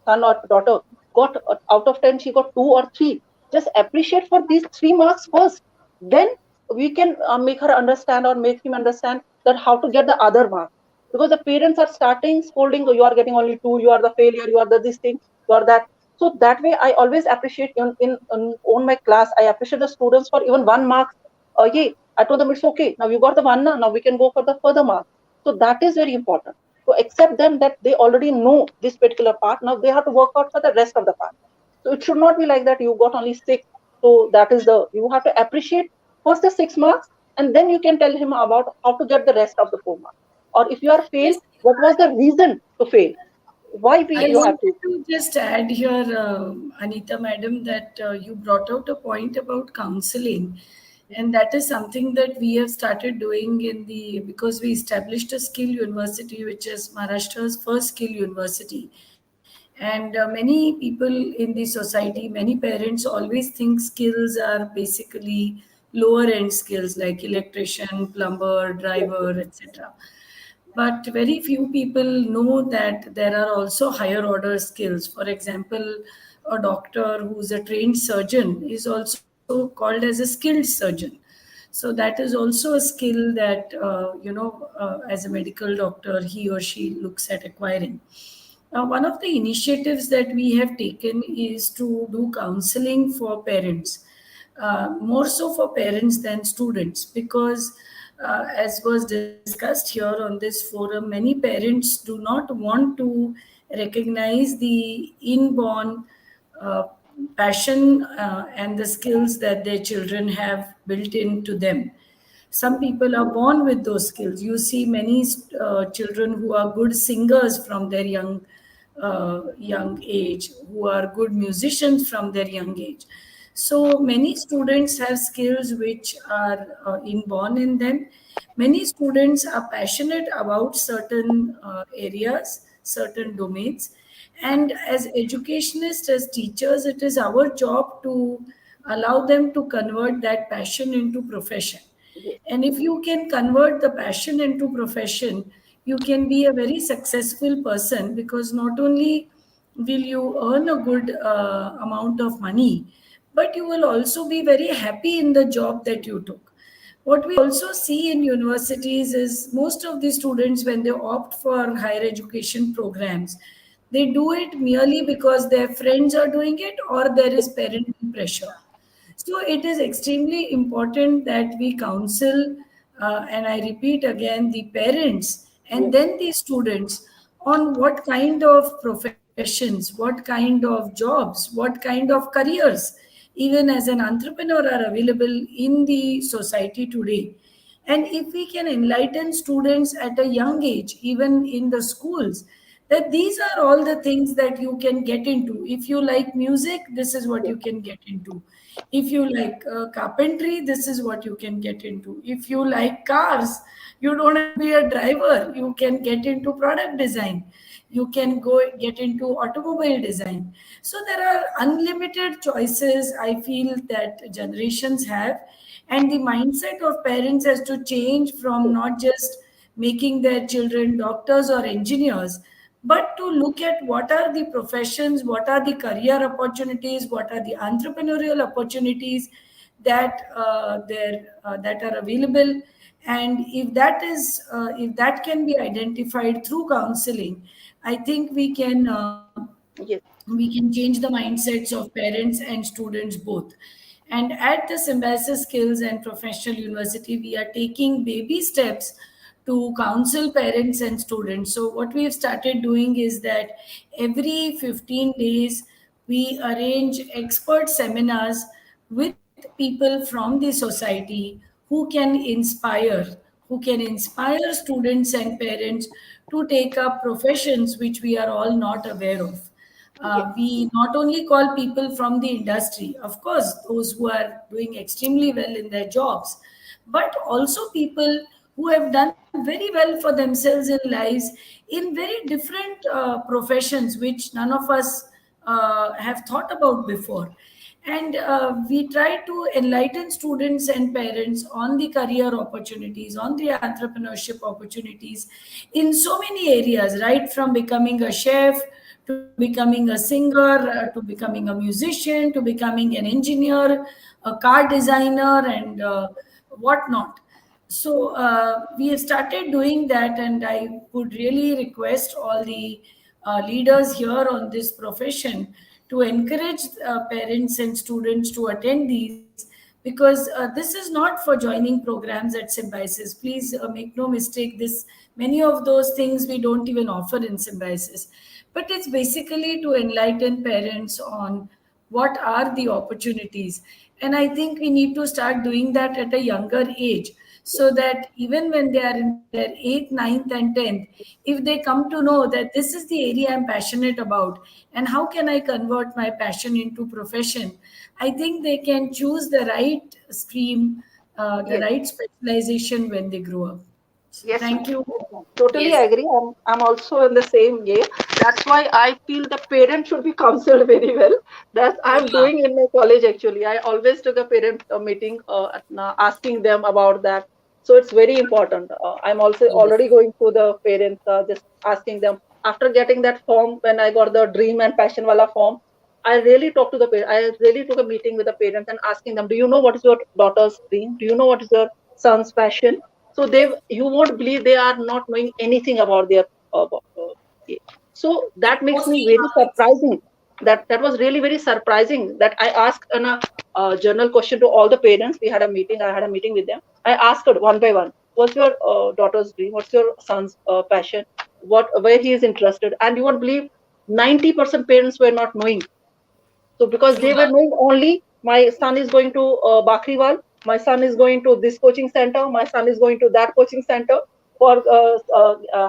son or daughter got out of 10, she got 2 or 3, just appreciate for these 3 marks first. Then we can make her understand or make him understand that how to get the other mark. Because the parents are starting scolding, you are getting only 2, you are the failure, you are the this thing, you are that. So that way, I always appreciate on my class, I appreciate the students for even 1 mark. Yeah, I told them it's okay. Now you got the 1, now we can go for the further mark. So that is very important to accept them that they already know this particular part. Now they have to work out for the rest of the part. So it should not be like that you got only 6. So that is you have to appreciate first the 6 marks, and then you can tell him about how to get the rest of the 4 marks. Or if you are failed,
yes,
what was the reason to fail? Why
I
you have
wanted
to?
to just add here, Anita madam, that you brought out a point about counseling, and that is something that we have started doing because we established a skill university, which is Maharashtra's first skill university. And many people in the society, many parents always think skills are basically lower end skills like electrician, plumber, driver, etc. But very few people know that there are also higher order skills. For example, a doctor who's a trained surgeon is also called as a skilled surgeon. So that is also a skill that as a medical doctor he or she looks at acquiring. One of the initiatives that we have taken is to do counseling for parents, more so for parents than students, because as was discussed here on this forum, many parents do not want to recognize the inborn uh, passion and the skills that their children have built into them. Some people are born with those skills. You see many children who are good singers from their young age, who are good musicians from their young age. So many students have skills which are inborn in them. Many students are passionate about certain areas, certain domains. And as educationists, as teachers, it is our job to allow them to convert that passion into profession.
Yes,
And if you can convert the passion into profession, you can be a very successful person, because not only will you earn a good amount of money, but you will also be very happy in the job that you took. What we also see in universities is most of the students, when they opt for higher education programs, they do it merely because their friends are doing it or there is parental pressure. So it is extremely important that we counsel, and I repeat again, the parents and then the students on what kind of professions, what kind of jobs, what kind of careers, even as an entrepreneur, are available in the society today. And if we can enlighten students at a young age, even in the schools, that these are all the things that you can get into. If you like music, this is what you can get into. If you like carpentry, this is what you can get into. If you like cars, you don't have to be a driver, you can get into product design, you can go get into automobile design. So there are unlimited choices, I feel, that generations have. And the mindset of parents has to change from not just making their children doctors or engineers, but to look at what are the professions, what are the career opportunities, what are the entrepreneurial opportunities that are available. And if that can be identified through counseling, I think
Yes.
we can change the mindsets of parents and students both. And at the Symbiosis Skills and Professional University, we are taking baby steps to counsel parents and students. So, what we have started doing is that every 15 days, we arrange expert seminars with people from the society who can inspire students and parents to take up professions which we are all not aware of. We not only call people from the industry, of course, those who are doing extremely well in their jobs, but also people who have done very well for themselves in lives in very different professions, which none of us have thought about before. And we try to enlighten students and parents on the career opportunities, on the entrepreneurship opportunities in so many areas, right from becoming a chef to becoming a singer, to becoming a musician, to becoming an engineer, a car designer, and whatnot. So we have started doing that, and I would really request all the leaders here on this profession to encourage parents and students to attend these, because this is not for joining programs at Symbiosis. Please make no mistake, this many of those things we don't even offer in Symbiosis, but it's basically to enlighten parents on what are the opportunities. And I think we need to start doing that at a younger age, so that even when they are in their 8th, 9th, and 10th, if they come to know that this is the area I'm passionate about and how can I convert my passion into profession, I think they can choose the right stream, the
Yes.
right specialization when they grow up. So
Yes,
thank you.
totally
Yes.
agree. I'm also in the same game. That's why I feel the parent should be counseled very well. That's I'm
Yeah.
doing in my college actually. I always took a parent meeting, asking them about that. So it's very important. I'm also
Yes.
already going through the parents, just asking them after getting that form. When I got the dream and passion wala form, I really talked to the parent. I really took a meeting with the parents and asking them, do you know what is your daughter's dream? Do you know what is your son's passion? So you won't believe they are not knowing anything about their so that makes me
Mostly,
very surprising. That was really very surprising that I asked a journal question to all the parents. We had a meeting. I had a meeting with them. I asked her one by one, what's your daughter's dream? What's your son's passion? Where he is interested? And you won't believe 90% parents were not knowing. So because
true,
they were
ma'am.
knowing only my son is going to Bakriwal, my son is going to this coaching center, my son is going to that coaching center for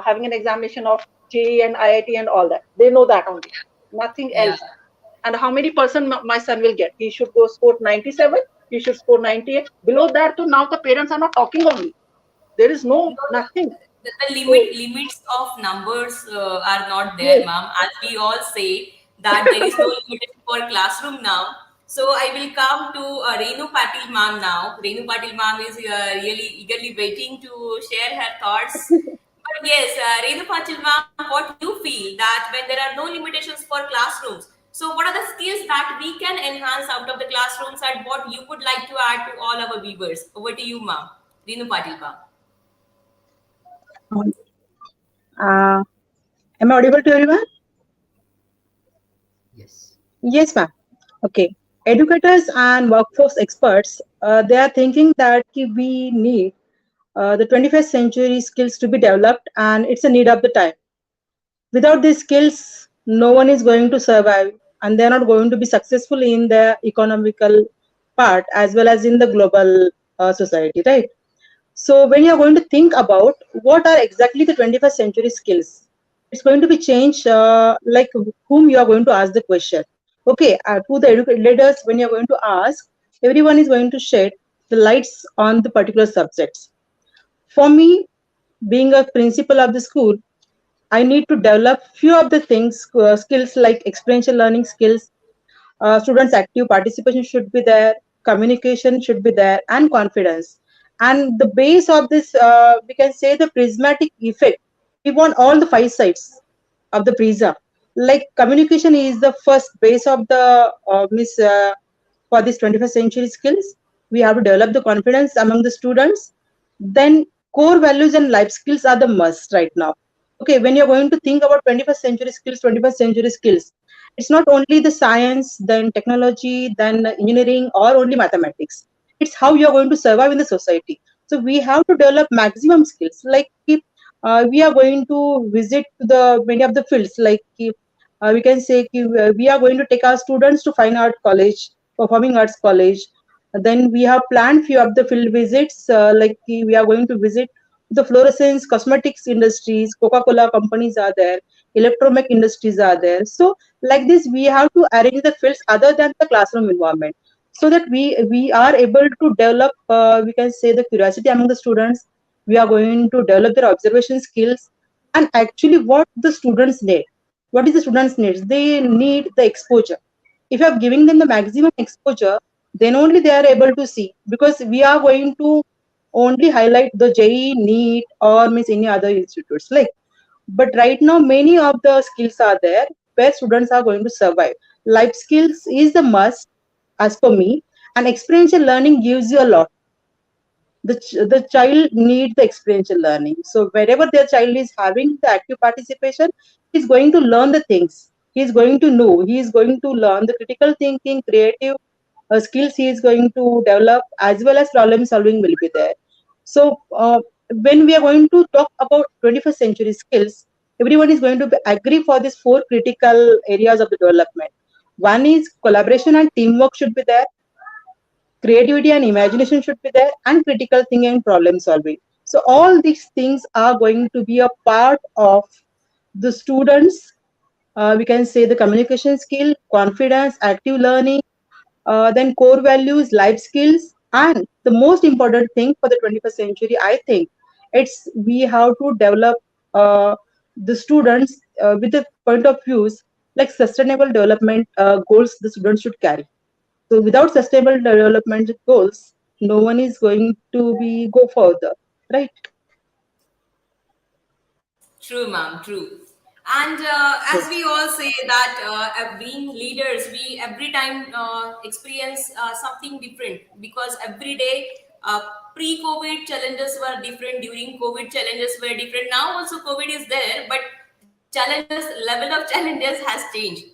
having an examination of JEE and IIT and all that. They know that only, nothing
Yeah.
else. And how many percent my son will get? He should go score 97. He should score 98. Below that, so now the parents are not talking only. There is
You
no
know,
nothing.
the
So
limits of numbers are not there,
yes,
ma'am. As we all say that there is no limitation for classroom now. So I will come to Renu Patil ma'am now. Renu Patil ma'am is really eagerly waiting to share her thoughts. But yes, Renu Patil ma'am, what you feel that when there are no limitations for classrooms, So what are the skills that we can enhance out of the classrooms, and what you would like to add to all our viewers? Over to you, ma'am. Reenu Patil ma'am.
Uh, am I audible to everyone?
Yes.
Yes, ma'am. Okay. Educators and workforce experts, they are thinking that we need the 21st century skills to be developed, and it's a need of the time. Without these skills, no one is going to survive, and they're not going to be successful in the economical part as well as in the global society, right? So when you're going to think about what are exactly the 21st century skills, it's going to be changed like whom you are going to ask the question. Okay, to the leaders, when you're going to ask, everyone is going to shed the lights on the particular subjects. For me, being a principal of the school, I need to develop few of the things, skills like experiential learning skills. Students' active participation should be there, communication should be there, and confidence. And the base of this, we can say the prismatic effect. We want all the five sides of the prism. Like communication is the first base of the for this 21st century skills. We have to develop the confidence among the students. Then core values and life skills are the must right now. Okay, when you're going to think about 21st century skills, it's not only the science, then technology, then engineering, or only mathematics. It's how you're going to survive in the society. So we have to develop maximum skills. Like if we are going to visit the many of the fields, like if, we can say we are going to take our students to fine art college, performing arts college. Then we have planned few of the field visits, like we are going to visit the fluorescence, cosmetics industries, Coca-Cola companies are there, electromech industries are there. So like this, we have to arrange the fields other than the classroom environment, so that we are able to develop, we can say, the curiosity among the students. We are going to develop their observation skills, and actually what the students need. What is the students needs? They need the exposure. If you are giving them the maximum exposure, then only they are able to see, because we are going to only highlight the JEE, NEET, or means any other institutes. Like, but right now many of the skills are there where students are going to survive. Life skills is the must as per me, and experiential learning gives you a lot. The child needs the experiential learning. So wherever their child is having the active participation, he's going to learn the things. He's going to know. He is going to learn the critical thinking, creative skills he is going to develop, as well as problem solving will be there. So when we are going to talk about 21st century skills, everyone is going to agree for these four critical areas of the development. One is collaboration and teamwork should be there, creativity and imagination should be there, and critical thinking and problem solving. So all these things are going to be a part of the students, we can say, the communication skill, confidence, active learning, then core values, life skills, and the most important thing for the 21st century, I think, it's we have to develop the students with the point of views like sustainable development goals the students should carry. So without sustainable development goals, no one is going to be go further, right?
True, ma'am. True. And as we all say that being leaders, we every time experience something different, because every day pre-COVID challenges were different, during COVID challenges were different. Now also COVID is there, but challenges, level of challenges has changed.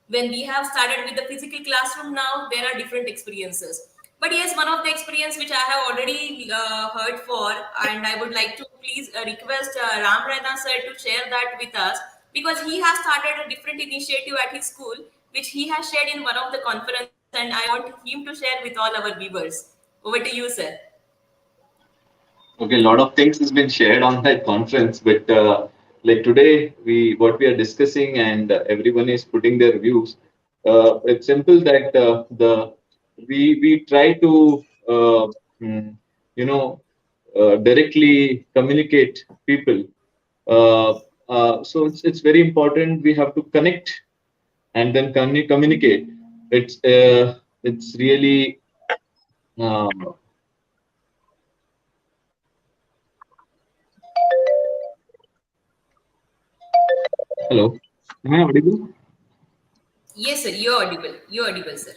When we have started with the physical classroom, now there are different experiences. But yes, one of the experience which I have already heard for, and I would like to please request Ram Raina sir to share that with us, because he has started a different initiative at his school, which he has shared in one of the conference, and I want him to share with all our viewers. Over to you, sir.
Okay, a lot of things has been shared on that conference, but like today, we are discussing, and everyone is putting their views. It's simple that we try to mm, you know directly communicate people. So it's very important. We have to connect and then communicate. It's really hello. Am I audible?
Yes, sir. You're audible. You're audible, sir.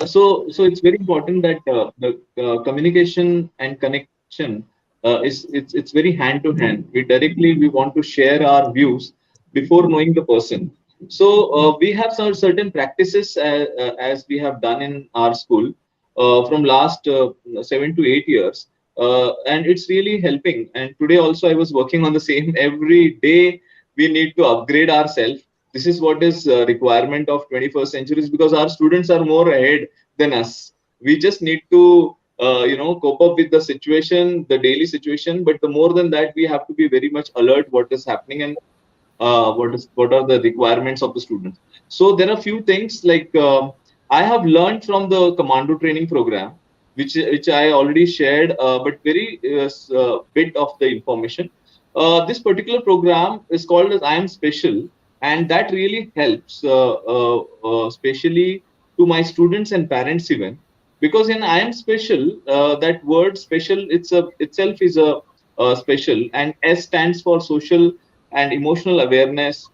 So it's very important that the communication and connection it's very hand to hand. We want to share our views before knowing the person. So we have some certain practices as we have done in our school from last 7 to 8 years, and it's really helping. And today also I was working on the same. Every day we need to upgrade ourselves. This is what is requirement of 21st centuries, because our students are more ahead than us. We just need to cope up with the situation, the daily situation, but the more than that, we have to be very much alert what is happening, and what are the requirements of the students. So there are few things like I have learned from the commando training program, which I already shared, but very bit of the information. This particular program is called as I Am Special, and that really helps, especially to my students and parents even, because in I Am Special, that word special itself is a special, and S stands for social and emotional awareness.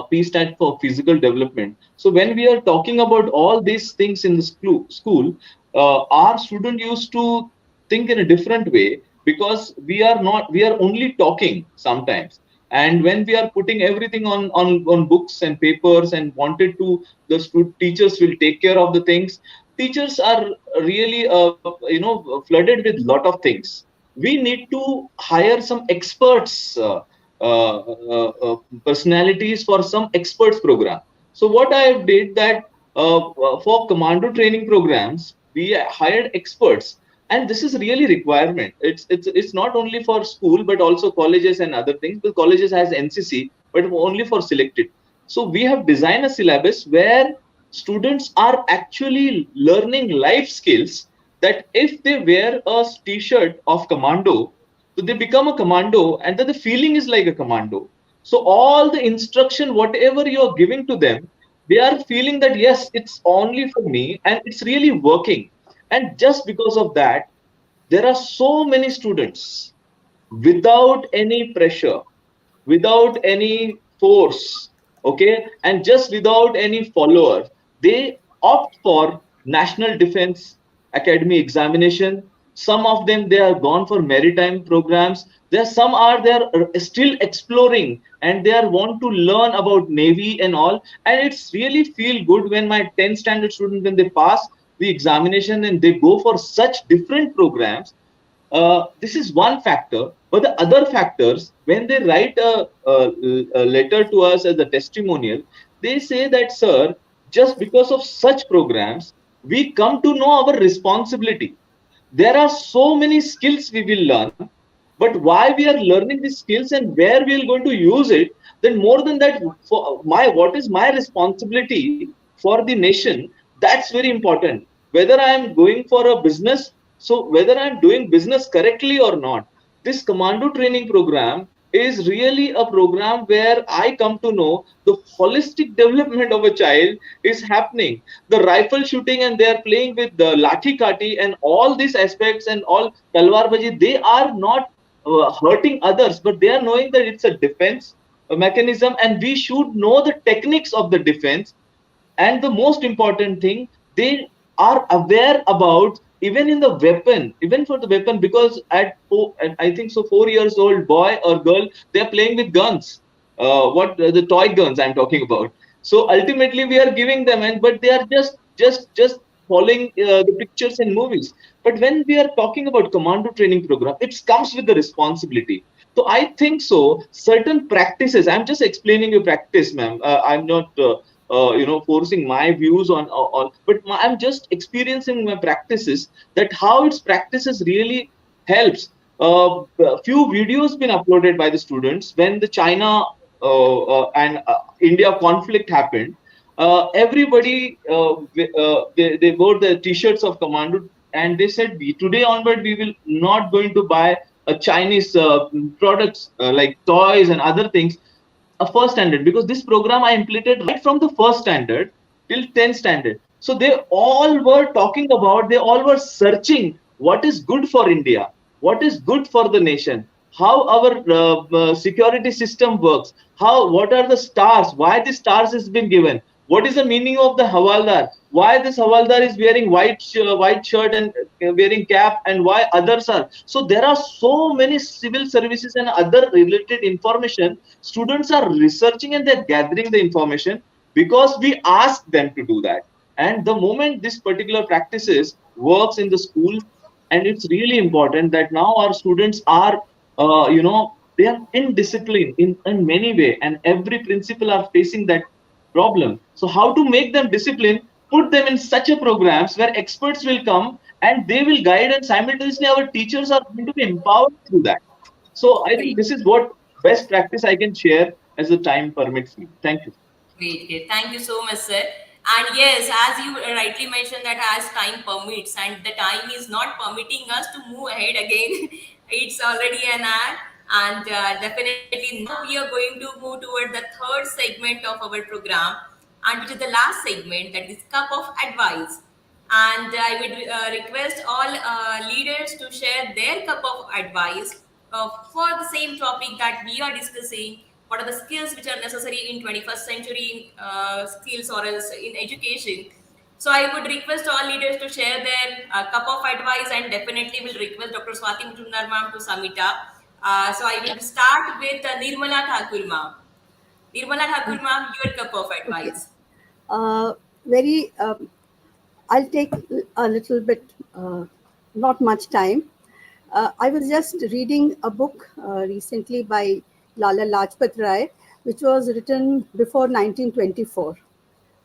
P stands for physical development. So when we are talking about all these things in the school, our student used to think in a different way, because we are only talking sometimes. And when we are putting everything on books and papers and wanted to, teachers will take care of the things. Teachers are really, flooded with lot of things. We need to hire some experts, personalities for some experts program. So what I did that, for commando training programs, we hired experts, and this is really requirement. It's not only for school but also colleges and other things. Because colleges has NCC, but only for selected. So we have designed a syllabus where students are actually learning life skills, that if they wear a t-shirt of commando, so they become a commando, and then the feeling is like a commando. So all the instruction, whatever you are giving to them, they are feeling that yes, it's only for me, and it's really working. And just because of that, there are so many students without any pressure, without any force, okay, and just without any followers, they opt for National Defense Academy examination. Some of them, they are gone for maritime programs. There some are there still exploring, and they are want to learn about Navy and all. And it's really feel good when my 10th standard student, when they pass the examination and they go for such different programs. This is one factor, but the other factors, when they write a letter to us as a testimonial, they say that, sir, just because of such programs, we come to know our responsibility. There are so many skills we will learn, but why we are learning these skills and where we are going to use it, then more than that, for what is my responsibility for the nation, that's very important. Whether I am going for a business, so whether I am doing business correctly or not, this commando training program is really a program where I come to know the holistic development of a child is happening. The rifle shooting, and they are playing with the lathi kati and all these aspects and all talwar baji, they are not hurting others, but they are knowing that it's a defense mechanism, and we should know the techniques of the defense. And the most important thing, they are aware about, even in the weapon, even for the weapon, because at I think so 4 years old boy or girl, they're playing with guns, what the toy guns I'm talking about. So ultimately we are giving them, and but they are just following the pictures and movies. But when we are talking about commando training program, it comes with the responsibility. So I think so certain practices, I'm just explaining you practice, ma'am. I'm not forcing my views on, but I'm just experiencing my practices, that how its practices really helps. A few videos been uploaded by the students when the China and India conflict happened. Everybody they wore the t-shirts of commando, and they said, today onward we will not going to buy a Chinese products like toys and other things, a first standard, because this program I implemented right from the first standard till 10th standard. So they all were talking about, they all were searching what is good for India, what is good for the nation, how our security system works, what are the stars, why the stars has been given, what is the meaning of the Havaldar, why this Havaldar is wearing white shirt and wearing cap, and why others are. So there are so many civil services and other related information. Students are researching and they're gathering the information because we ask them to do that. And the moment this particular practices works in the school, and it's really important that now our students are they are in discipline in many way, and every principal are facing that problem. So how to make them disciplined? Put them in such a programs where experts will come and they will guide, and simultaneously our teachers are going to be empowered through that. So I think this is what best practice I can share as the time permits me. Thank you.
Great, great. Thank you so much, sir. And yes, as you rightly mentioned, that as time permits and the time is not permitting us to move ahead again, it's already an hour. And definitely now we are going to move toward the third segment of our program, and which is the last segment, that is cup of advice. And I would request all leaders to share their cup of advice for the same topic that we are discussing. What are the skills which are necessary in 21st century skills or else in education? So I would request all leaders to share their cup of advice, and definitely will request Dr. Swati Majumdar ma'am to sum it up. So I will start with Nirmala Thakur ma'am. Nirmala Thakur ma'am, your cup of advice.
Very, I'll take a little bit, not much time. I was just reading a book recently by Lala Lajpat Rai, which was written before 1924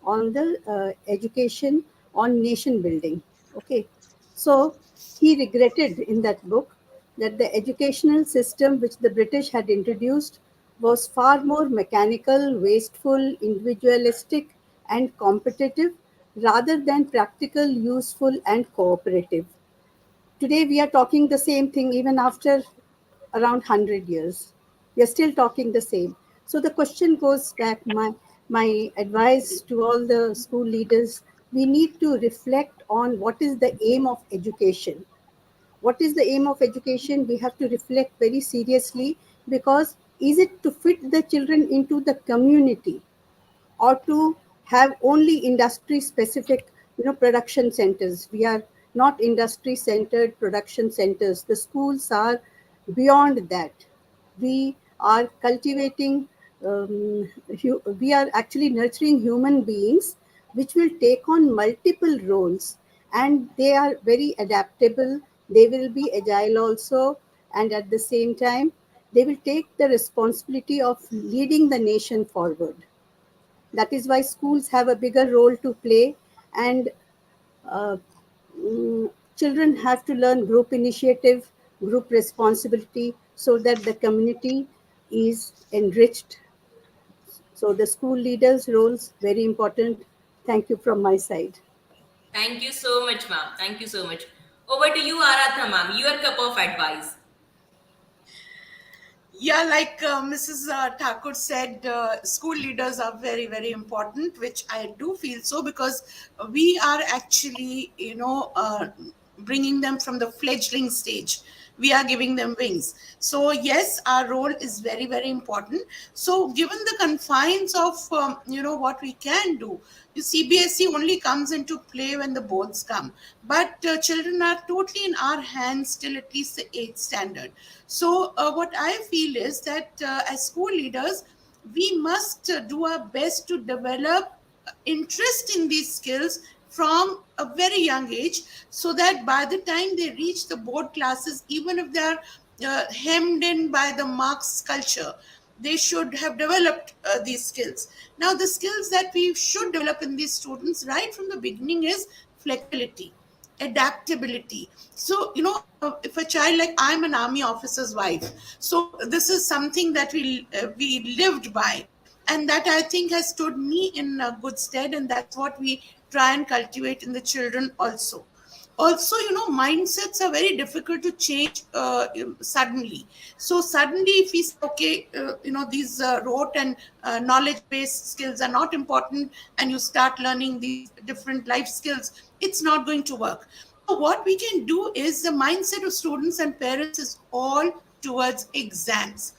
on the education on nation building. Okay, so he regretted in that book that the educational system which the British had introduced was far more mechanical, wasteful, individualistic, and competitive rather than practical, useful, and cooperative. Today, we are talking the same thing even after around 100 years. We are still talking the same. So the question goes back, my advice to all the school leaders, we need to reflect on what is the aim of education. What is the aim of education? We have to reflect very seriously, because is it to fit the children into the community, or to have only industry specific production centers? We are not industry centered production centers. The schools are beyond that. We are cultivating, we are actually nurturing human beings which will take on multiple roles, and they are very adaptable. They will be agile also, and at the same time they will take the responsibility of leading the nation forward. That is why schools have a bigger role to play, and uh, children have to learn group initiative, group responsibility, so that the community is enriched. So the school leaders' roles very important. Thank you from my side.
Thank you so much, ma'am. Thank you so much. Over to you, Aradhna ma'am. Your cup of advice.
Yeah, like Mrs. Thakur said, school leaders are very, very important, which I do feel so, because we are actually, bringing them from the fledgling stage. We are giving them wings. So yes, our role is very, very important. So given the confines of, what we can do, CBSE only comes into play when the boards come. But children are totally in our hands till at least the 8th standard. So what I feel is that as school leaders, we must do our best to develop interest in these skills from a very young age, so that by the time they reach the board classes, even if they are hemmed in by the Marx culture, they should have developed these skills. Now, the skills that we should develop in these students right from the beginning is flexibility, adaptability. So, if a child, like I'm an army officer's wife, so this is something that we lived by, and that I think has stood me in good stead, and that's what we try and cultivate in the children also. Also, mindsets are very difficult to change suddenly. So suddenly, if we say, okay, these rote and knowledge-based skills are not important, and you start learning these different life skills, it's not going to work. So what we can do is, the mindset of students and parents is all towards exams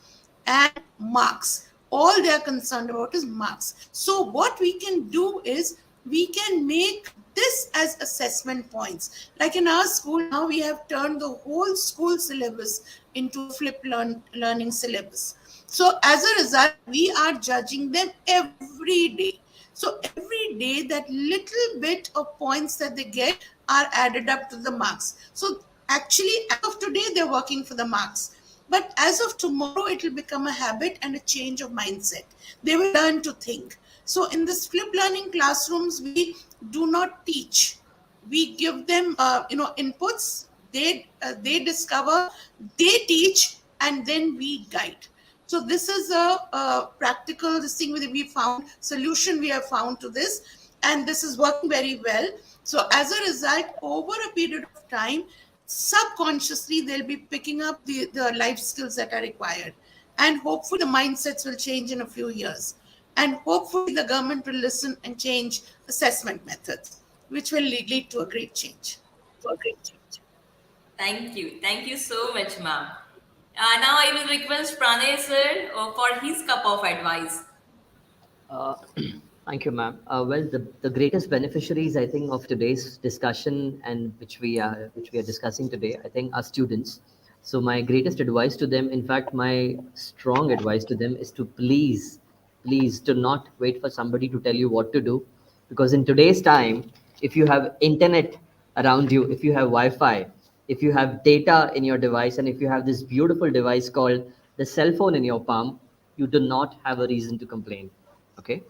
and marks. All they are concerned about is marks. So what we can do is we can make this as assessment points. Like in our school now, we have turned the whole school syllabus into flipped learning syllabus. So as a result, we are judging them every day. So every day, that little bit of points that they get are added up to the marks. So actually, as of today, they're working for the marks. But as of tomorrow, it will become a habit and a change of mindset. They will learn to think. So in this flipped learning classrooms, we do not teach. We give them, inputs. They discover, they teach, and then we guide. So this is a practical thing that we found, solution we have found to this, and this is working very well. So as a result, over a period of time, subconsciously they'll be picking up the life skills that are required, and hopefully the mindsets will change in a few years, and hopefully the government will listen and change assessment methods, which will lead to a great change.
Thank you so much, ma'am. Now I will request Pranay sir for his cup of advice.
Uh, Thank you, ma'am. Well, the greatest beneficiaries, I think, of today's discussion and which we are discussing today, I think, are students. So my greatest advice to them, in fact, my strong advice to them is to please, do not wait for somebody to tell you what to do, because in today's time, if you have internet around you, if you have Wi-Fi, if you have data in your device, and if you have this beautiful device called the cell phone in your palm, you do not have a reason to complain. Okay.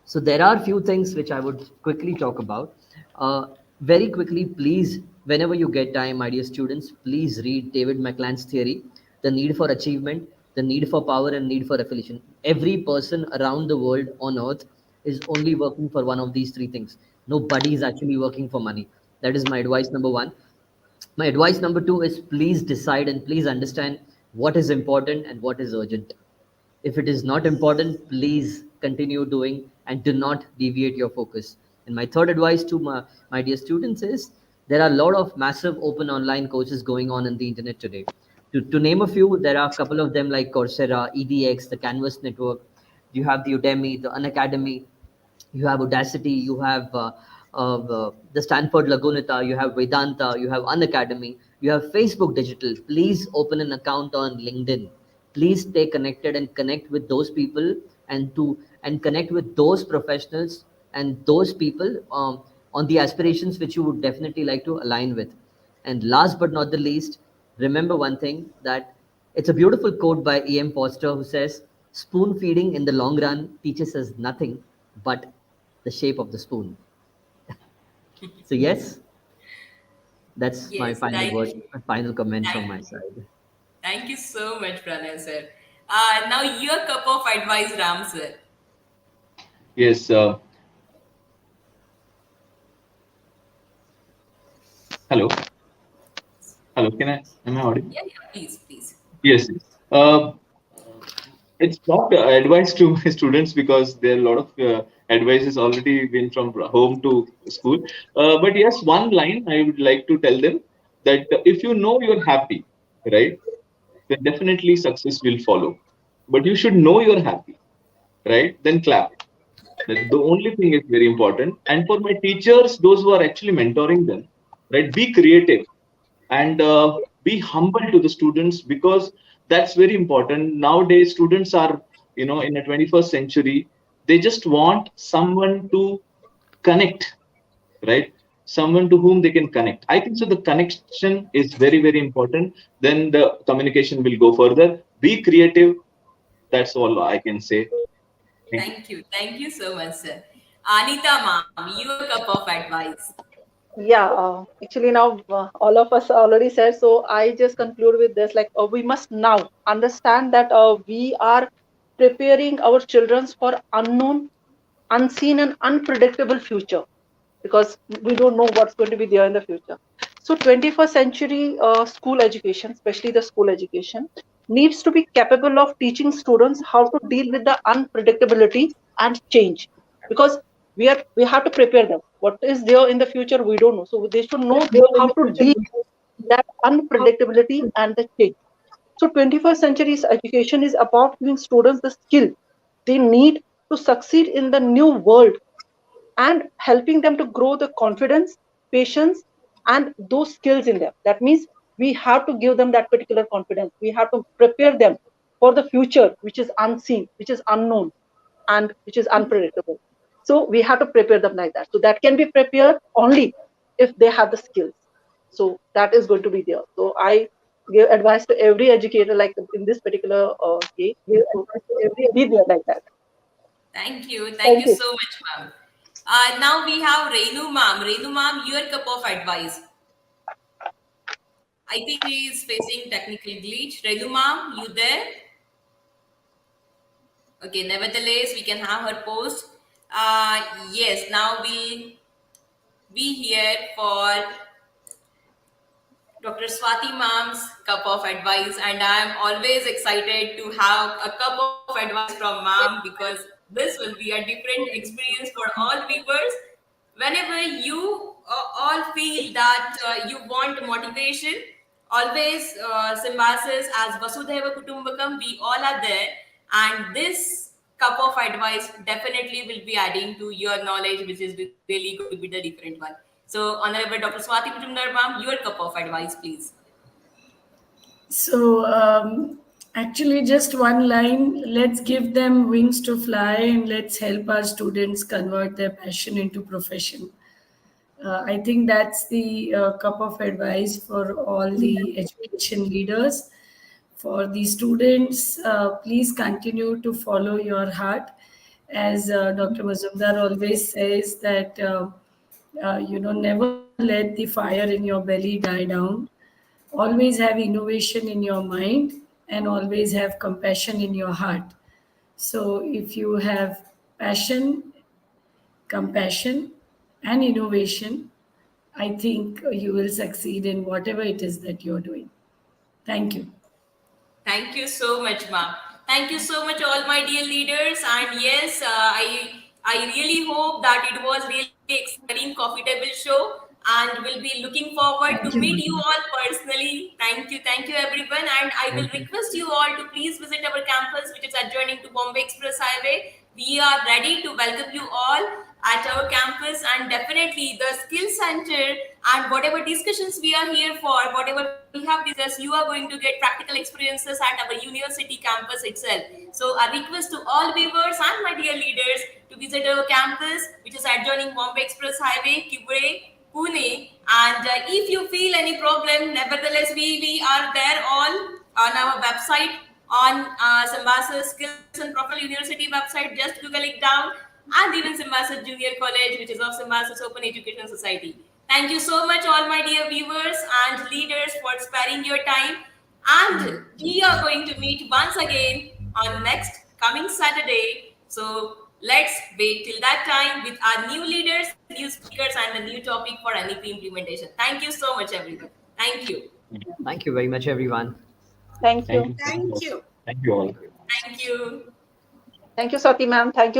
So there are few things which I would quickly talk about. Very quickly, please, whenever you get time, my dear students, please read David McClelland's theory, the need for achievement, the need for power, and need for affiliation. Every person around the world on earth is only working for one of these three things. Nobody is actually working for money. That is my advice number one. My advice number two is please decide and please understand what is important and what is urgent. If it is not important, please continue doing and do not deviate your focus. And my third advice to my dear students is there are a lot of massive open online courses going on the internet today. To name a few, there are a couple of them like Coursera, EDX, the Canvas Network. You have the Udemy, the Unacademy, you have Audacity, you have the Stanford Lagunita, you have Vedanta, you have Unacademy, you have Facebook Digital. Please open an account on LinkedIn. Please stay connected and connect with those people and connect with those professionals and those people on the aspirations which you would definitely like to align with. And last but not the least, remember one thing, that it's a beautiful quote by E.M. Foster who says, spoon feeding in the long run teaches us nothing but the shape of the spoon. So yes, that's my
Yes,
final comment from
thank,
my side.
thank you so much, Pranay sir. Now your cup of advice, Ram sir.
Yes. Hello. Hello. Am I audible?
Yeah, please.
Yes. It's not advice to my students because there are a lot of advice has already been from home to school. But yes, one line I would like to tell them that if you know you're happy, right, then definitely success will follow. But you should know you're happy, right? Then clap. That the only thing is very important. And for my teachers, those who are actually mentoring them, right, be creative and be humble to the students, because that's very important. Nowadays students are, in a 21st century, they just want someone to connect, right? Someone to whom they can connect. I think so the connection is very, very important. Then the communication will go further. Be creative. That's all I can say.
Thank you so much, sir. Anita ma'am, your cup of advice.
Yeah, actually now all of us already said, so I just conclude with this, like we must now understand that we are preparing our children for unknown, unseen and unpredictable future, because we don't know what's going to be there in the future. So 21st century school education, especially the school education, needs to be capable of teaching students how to deal with the unpredictability and change, because we have to prepare them. What is there in the future, we don't know. So they should know how to deal with that unpredictability and the change. So 21st century education is about giving students the skill they need to succeed in the new world and helping them to grow the confidence, patience, and those skills in them. That means we have to give them that particular confidence. We have to prepare them for the future, which is unseen, which is unknown, and which is unpredictable. So we have to prepare them like that. So that can be prepared only if they have the skills. So that is going to be there. So I give advice to every educator, like in this particular case, be there like that.
Thank you. Thank
Thank
you
you.
so much, ma'am. Now we have Renu ma'am. Renu ma'am, your cup of advice. I think she is facing technical glitch. Renu ma'am, you there? Okay, nevertheless, we can have her post. Yes, now we'll be here for Dr. Swati ma'am's cup of advice, and I'm always excited to have a cup of advice from ma'am because this will be a different experience for all viewers. Whenever you all feel that you want motivation, always Symbiosis as Vasudhaiva Kutumbakam, we all are there, and this cup of advice definitely will be adding to your knowledge, which is really going to be the different one. So, Honorable Dr. Swati Majumdar ma'am, your cup of advice, please.
So, actually, just one line, let's give them wings to fly and let's help our students convert their passion into profession. I think that's the cup of advice for all the education leaders. For the students, please continue to follow your heart. As Dr. Mazumdar always says that, never let the fire in your belly die down. Always have innovation in your mind and always have compassion in your heart. So if you have passion, compassion, and innovation, I think you will succeed in whatever it is that you're doing. Thank you.
Thank you so much, ma'am. Thank you so much, all my dear leaders. And yes, I really hope that it was really exciting, profitable show, and will be looking forward to meet you all personally. Thank you, everyone. And I will request you all to please visit our campus, which is adjoining to Bombay Express Highway. We are ready to welcome you all at our campus, and definitely the skill center and whatever discussions we are here for, whatever we have discussed, you are going to get practical experiences at our university campus itself. So a request to all viewers and my dear leaders to visit our campus, which is adjoining Bombay Express Highway, Kibre, Pune. And if you feel any problem, nevertheless, we are there all on our website, on Symbiosis Skills and Profile University website. Just Google it down, and even Symbiosis Junior College, which is of Symbiosis Open Education Society. Thank you so much, all my dear viewers and leaders, for sparing your time. And we are going to meet once again on next coming Saturday. So let's wait till that time with our new leaders, new speakers, and a new topic for NEP implementation. Thank you so much, everyone. Thank you.
Thank you very much, everyone.
Thank you.
Thank you.
Thank you all.
Thank you.
Thank you, Swati ma'am. Thank you.